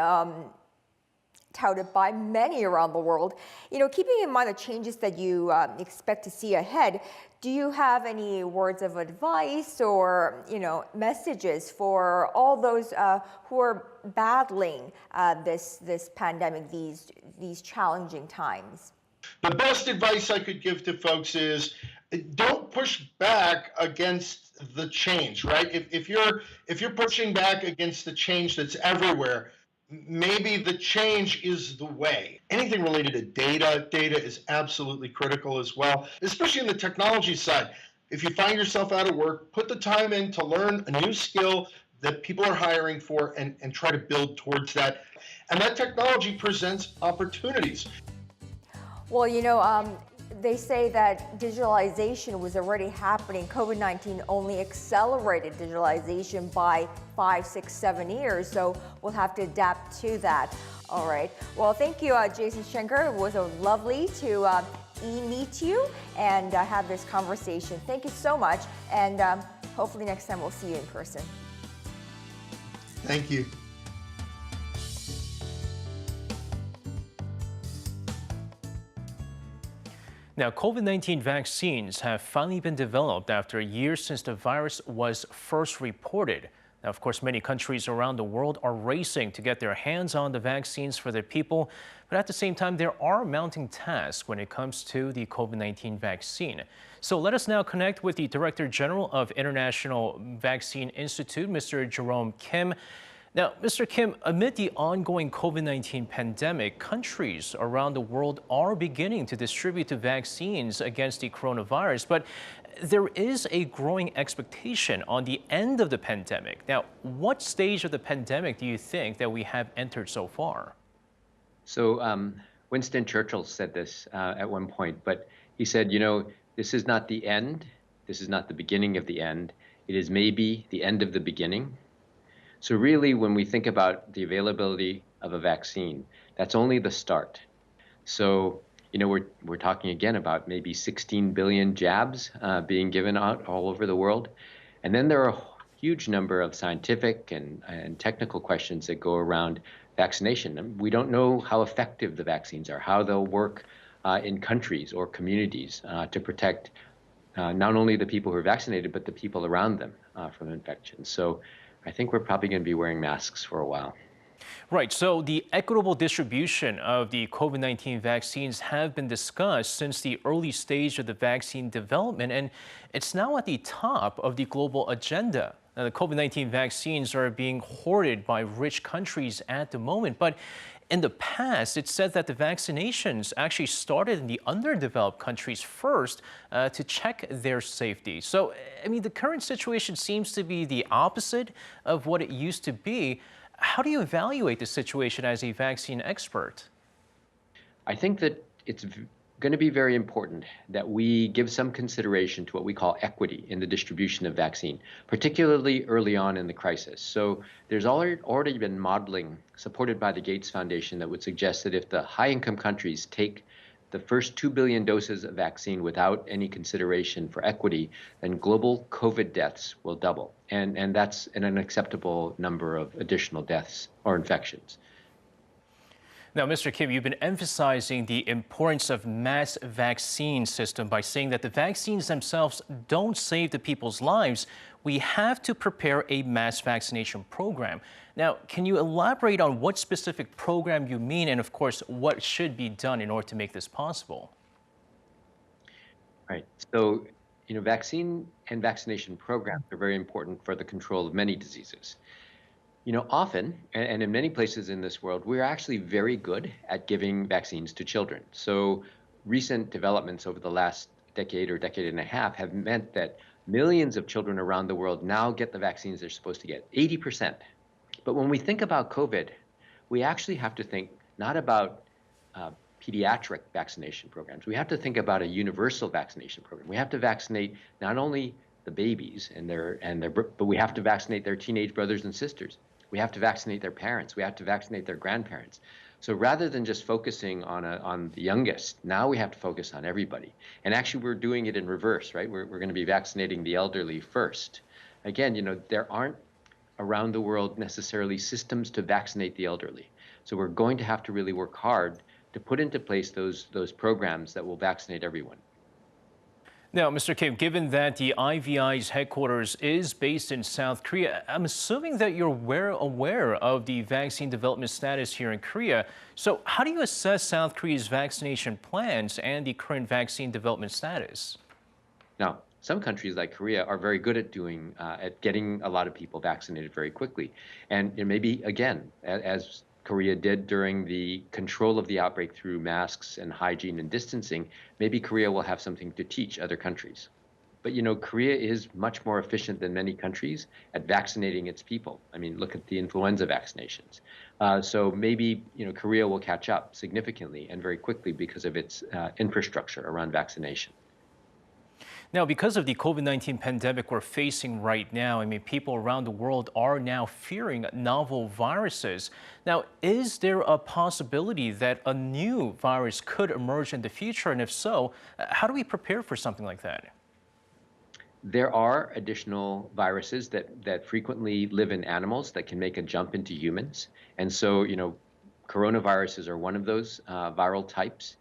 touted by many around the world, you know, keeping in mind the changes that you expect to see ahead, do you have any words of advice or, you know, messages for all those who are battling this pandemic, these challenging times? The best advice I could give to folks is don't push back against the change, right? If you're pushing back against the change that's everywhere, maybe the change is the way. Anything related to data is absolutely critical as well, especially in the technology side. If you find yourself out of work, put the time in to learn a new skill that people are hiring for and try to build towards that. And that technology presents opportunities. Well, you know, they say that digitalization was already happening. COVID-19 only accelerated digitalization by 5, 6, 7 years. So we'll have to adapt to that. All right. Well, thank you, Jason SCHENKER. It was lovely to meet you and have this conversation. Thank you so much. And hopefully next time we'll see you in person. Thank you. Now, COVID-19 vaccines have finally been developed after a year since the virus was first reported. Now, of course, many countries around the world are racing to get their hands on the vaccines for their people. But at the same time, there are mounting tasks when it comes to the COVID-19 vaccine. So let us now connect with the Director General of International Vaccine Institute, Mr. Jerome Kim. Now, Mr. Kim, amid the ongoing COVID-19 pandemic, countries around the world are beginning to distribute the vaccines against the coronavirus, but there is a growing expectation on the end of the pandemic. Now, what stage of the pandemic do you think that we have entered so far? So Winston Churchill said this at one point, but he said, you know, this is not the end. This is not the beginning of the end. It is maybe the end of the beginning. So really, when we think about the availability of a vaccine, that's only the start. So, you know, we're talking again about maybe 16 billion jabs being given out all over the world. And then there are a huge number of scientific and technical questions that go around vaccination. We don't know how effective the vaccines are, how they'll work in countries or communities to protect not only the people who are vaccinated, but the people around them from infection. So I think we're probably going to be wearing masks for a while. Right. So the equitable distribution of the COVID-19 vaccines have been discussed since the early stage of the vaccine development, and it's now at the top of the global agenda. Now, the COVID-19 vaccines are being hoarded by rich countries at the moment, but in the past, it said that the vaccinations actually started in the underdeveloped countries first to check their safety. So, I mean, the current situation seems to be the opposite of what it used to be. How do you evaluate the situation as a vaccine expert? I think that it's going to be very important that we give some consideration to what we call equity in the distribution of vaccine, particularly early on in the crisis. So there's already been modeling supported by the Gates Foundation that would suggest that if the high-income countries take the first 2 billion doses of vaccine without any consideration for equity, then global COVID deaths will double. And that's an unacceptable number of additional deaths or infections. Now, Mr. Kim, you've been emphasizing the importance of mass vaccine system by saying that the vaccines themselves don't save the people's lives. We have to prepare a mass vaccination program. Now, can you elaborate on what specific program you mean and, of course, what should be done in order to make this possible? Right. So, vaccine and vaccination programs are very important for the control of many diseases. Often, and in many places in this world, we're actually very good at giving vaccines to children. So recent developments over the last decade or decade and a half have meant that millions of children around the world now get the vaccines they're supposed to get, 80%. But when we think about COVID, we actually have to think not about pediatric vaccination programs. We have to think about a universal vaccination program. We have to vaccinate not only the babies but we have to vaccinate their teenage brothers and sisters. We have to vaccinate their parents. We have to vaccinate their grandparents. So rather than just focusing on the youngest, now we have to focus on everybody. And actually, we're doing it in reverse, right? We're going to be vaccinating the elderly first. Again, there aren't around the world necessarily systems to vaccinate the elderly. So we're going to have to really work hard to put into place those programs that will vaccinate everyone. Now, Mr. Kim, given that the IVI's headquarters is based in South Korea, I'm assuming that you're aware of the vaccine development status here in Korea. So how do you assess South Korea's vaccination plans and the current vaccine development status? Now, some countries like Korea are very good at getting a lot of people vaccinated very quickly. And maybe, again, as Korea did during the control of the outbreak through masks and hygiene and distancing, maybe Korea will have something to teach other countries. But Korea is much more efficient than many countries at vaccinating its people. I mean, look at the influenza vaccinations. So maybe Korea will catch up significantly and very quickly because of its infrastructure around vaccination. Now, because of the COVID-19 pandemic we're facing right now, people around the world are now fearing novel viruses. Now, is there a possibility that a new virus could emerge in the future? And if so, how do we prepare for something like that? There are additional viruses that frequently live in animals that can make a jump into humans. And so, coronaviruses are one of those viral types.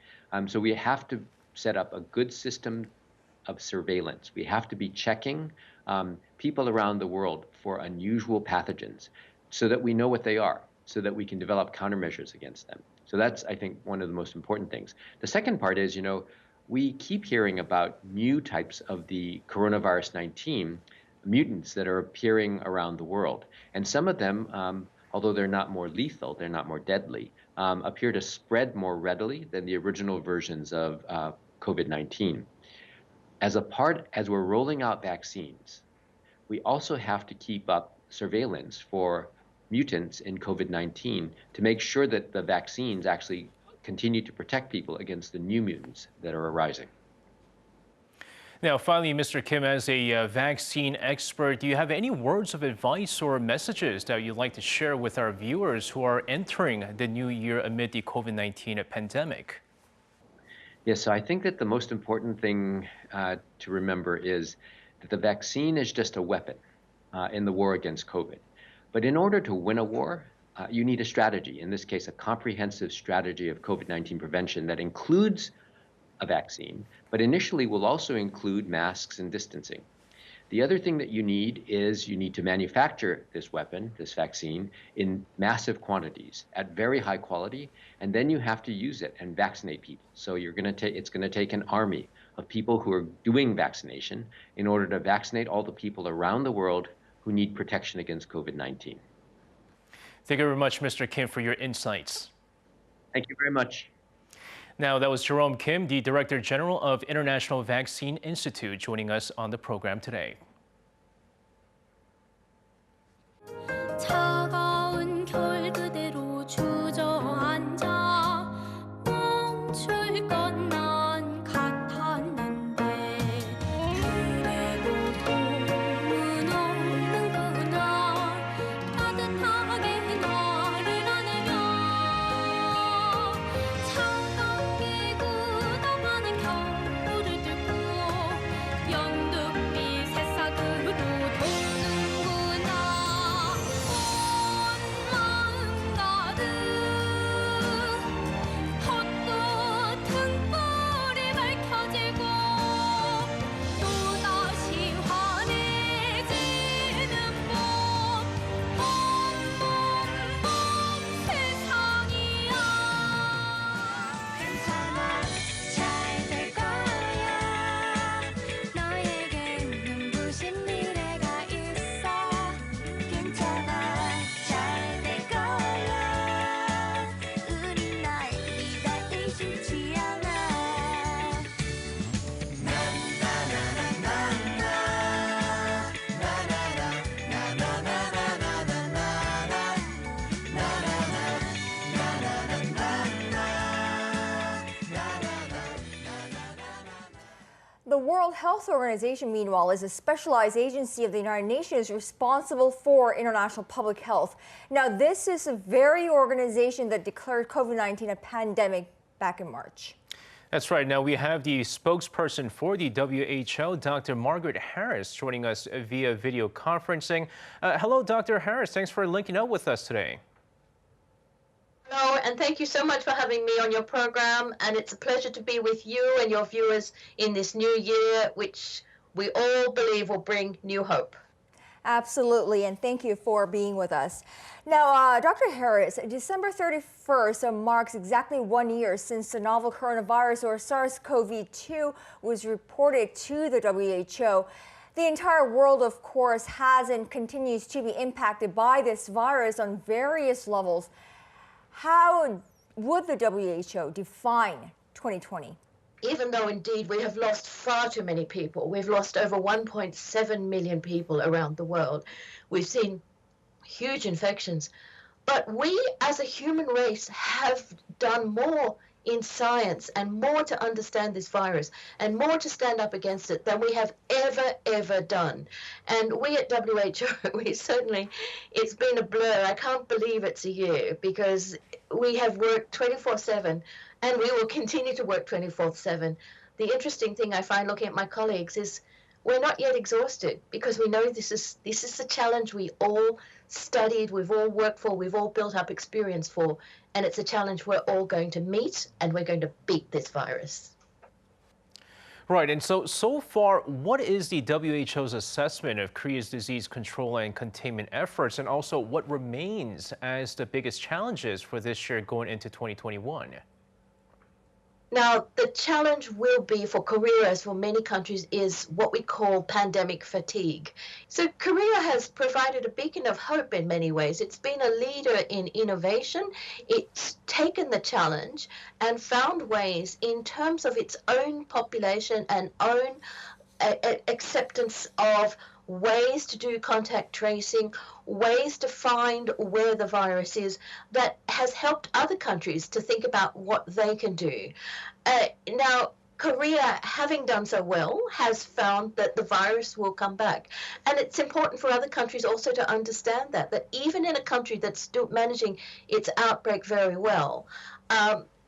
So we have to set up a good system of surveillance. We have to be checking people around the world for unusual pathogens so that we know what they are, so that we can develop countermeasures against them. So that's, I think, one of the most important things. The second part is, we keep hearing about new types of the coronavirus 19 mutants that are appearing around the world. And some of them, although they're not more lethal, they're not more deadly, appear to spread more readily than the original versions of COVID-19. As we're rolling out vaccines, we also have to keep up surveillance for mutants in COVID-19 to make sure that the vaccines actually continue to protect people against the new mutants that are arising. Now, finally, Mr. Kim, as a vaccine expert, do you have any words of advice or messages that you'd like to share with our viewers who are entering the new year amid the COVID-19 pandemic? Yes, so I think that the most important thing to remember is that the vaccine is just a weapon in the war against COVID. But in order to win a war, you need a strategy, in this case, a comprehensive strategy of COVID-19 prevention that includes a vaccine, but initially will also include masks and distancing. The other thing that you need to manufacture this weapon, this vaccine, in massive quantities at very high quality, and then you have to use it and vaccinate people. So it's going to take an army of people who are doing vaccination in order to vaccinate all the people around the world who need protection against COVID-19. Thank you very much, Mr. Kim, for your insights. Thank you very much. Now, that was Jerome Kim, the Director General of International Vaccine Institute, joining us on the program today. 차가운 겨울 그대로 주저앉아 멈출 건 나 World Health Organization, meanwhile, is a specialized agency of the United Nations responsible for international public health. Now, this is the very organization that declared COVID-19 a pandemic back in March. That's right. Now we have the spokesperson for the WHO, Dr. Margaret Harris, joining us via video conferencing. Hello, Dr. Harris. Thanks for linking up with us today. Hello, and thank you so much for having me on your program. And it's a pleasure to be with you and your viewers in this new year, which we all believe will bring new hope. Absolutely, and thank you for being with us. Now, Dr. Harris, December 31st marks exactly 1 year since the novel coronavirus, or SARS-CoV-2, was reported to the WHO. The entire world, of course, has and continues to be impacted by this virus on various levels. How would the WHO define 2020? Even though indeed we have lost far too many people, we've lost over 1.7 million people around the world. We've seen huge infections, but we as a human race have done more in science and more to understand this virus and more to stand up against it than we have ever done. And we at WHO, it's been a blur. I can't believe it's a year because we have worked 24/7 and we will continue to work 24/7. The interesting thing I find looking at my colleagues is we're not yet exhausted because we know this is the challenge we all studied, we've all worked for, we've all built up experience for, and it's a challenge we're all going to meet and we're going to beat this virus. Right, and so far, what is the WHO's assessment of Korea's disease control and containment efforts, and also what remains as the biggest challenges for this year going into 2021? Now, the challenge will be for Korea, as for many countries, is what we call pandemic fatigue. So Korea has provided a beacon of hope in many ways. It's been a leader in innovation. It's taken the challenge and found ways in terms of its own population and own acceptance of ways to do contact tracing, ways to find where the virus is, that has helped other countries to think about what they can do. Now, Korea, having done so well, has found that the virus will come back. And it's important for other countries also to understand that even in a country that's still managing its outbreak very well,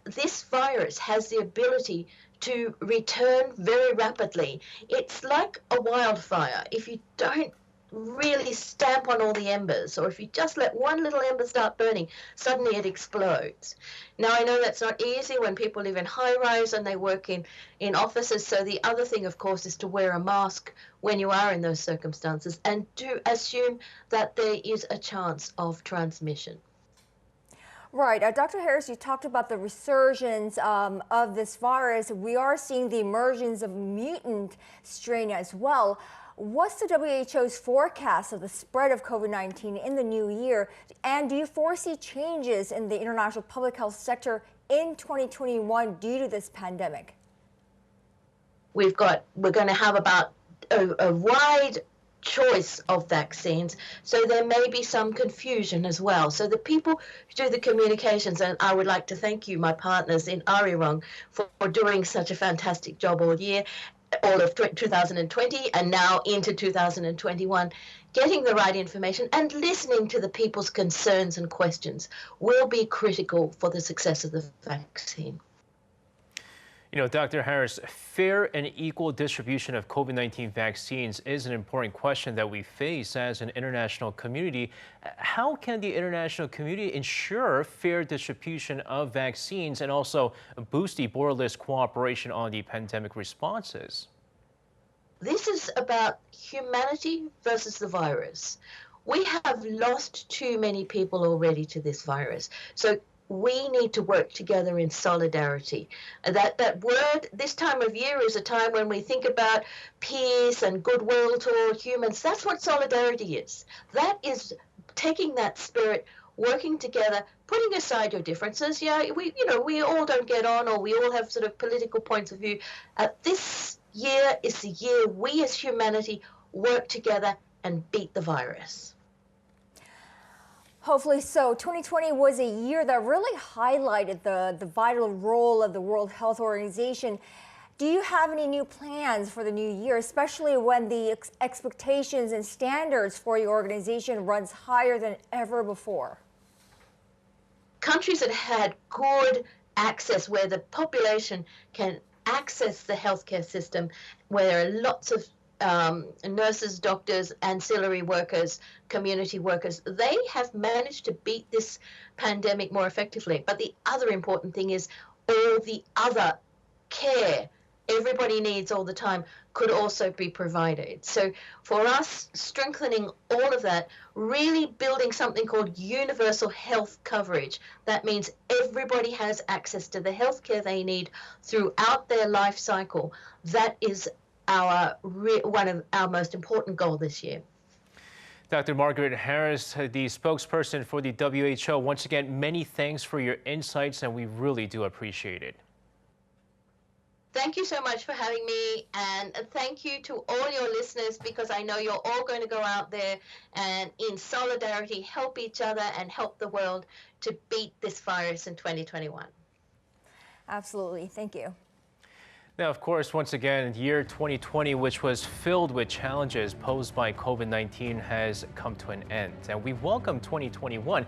this virus has the ability to return very rapidly. It's like a wildfire. If you don't really stamp on all the embers, or if you just let one little ember start burning, suddenly it explodes. Now, I know that's not easy when people live in high-rise and they work in offices, so the other thing, of course, is to wear a mask when you are in those circumstances and to assume that there is a chance of transmission. Right. Dr. Harris, you talked about the resurgence of this virus. We are seeing the emergence of mutant strain as well. What's the WHO's forecast of the spread of COVID-19 in the new year? And do you foresee changes in the international public health sector in 2021 due to this pandemic? We're going to have about a wide choice of vaccines, so there may be some confusion as well. So the people who do the communications, and I would like to thank you, my partners in Arirang, for doing such a fantastic job all year, all of 2020 and now into 2021, getting the right information and listening to the people's concerns and questions will be critical for the success of the vaccine. You know, Dr. Harris, fair and equal distribution of COVID-19 vaccines is an important question that we face as an international community. How can the international community ensure fair distribution of vaccines and also boost the borderless cooperation on the pandemic responses? This is about humanity versus the virus. We have lost too many people already to this virus. So we need to work together in solidarity. That word this time of year is a time when we think about peace and goodwill toward humans. That's what solidarity is. That is taking that spirit, working together, putting aside your differences. Yeah, we all don't get on, or we all have sort of political points of view. This year is the year we as humanity work together and beat the virus. Hopefully so. 2020 was a year that really highlighted the vital role of the World Health Organization. Do you have any new plans for the new year, especially when the expectations and standards for your organization runs higher than ever before? Countries that had good access, where the population can access the healthcare system, where there are lots of nurses, doctors, ancillary workers, community workers, they have managed to beat this pandemic more effectively. But the other important thing is all the other care everybody needs all the time could also be provided. So for us, strengthening all of that, really building something called universal health coverage. That means everybody has access to the healthcare they need throughout their life cycle. That is one of our most important goals this year. Dr. Margaret Harris, the spokesperson for the WHO, once again, many thanks for your insights, and we really do appreciate it. Thank you so much for having me, and thank you to all your listeners, because I know you're all going to go out there and in solidarity help each other and help the world to beat this virus in 2021. Absolutely. Thank you. Now, of course, once again, year 2020, which was filled with challenges posed by COVID-19, has come to an end. And we welcome 2021,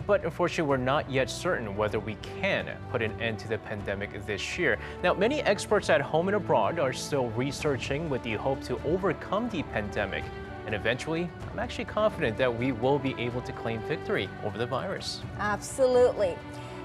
but unfortunately, we're not yet certain whether we can put an end to the pandemic this year. Now, many experts at home and abroad are still researching with the hope to overcome the pandemic. And eventually, I'm actually confident that we will be able to claim victory over the virus. Absolutely.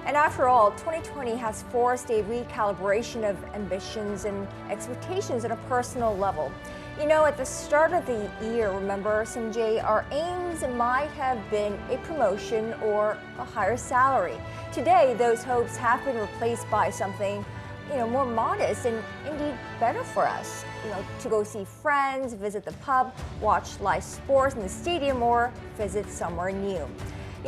And after all, 2020 has forced a recalibration of ambitions and expectations at a personal level. You know, at the start of the year, remember, Sanjay, our aims might have been a promotion or a higher salary. Today, those hopes have been replaced by something, more modest and indeed better for us. To go see friends, visit the pub, watch live sports in the stadium, or visit somewhere new.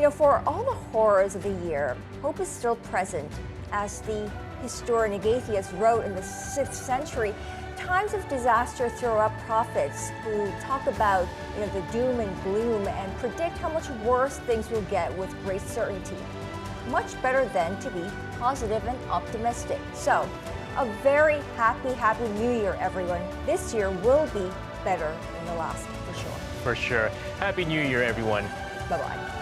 For all the horrors of the year, hope is still present. As the historian Agathias wrote in the 6th century, times of disaster throw up prophets who talk about the doom and gloom and predict how much worse things will get with great certainty. Much better then to be positive and optimistic. So, a very happy New Year, everyone. This year will be better than the last, for sure. For sure. Happy New Year, everyone. Bye-bye.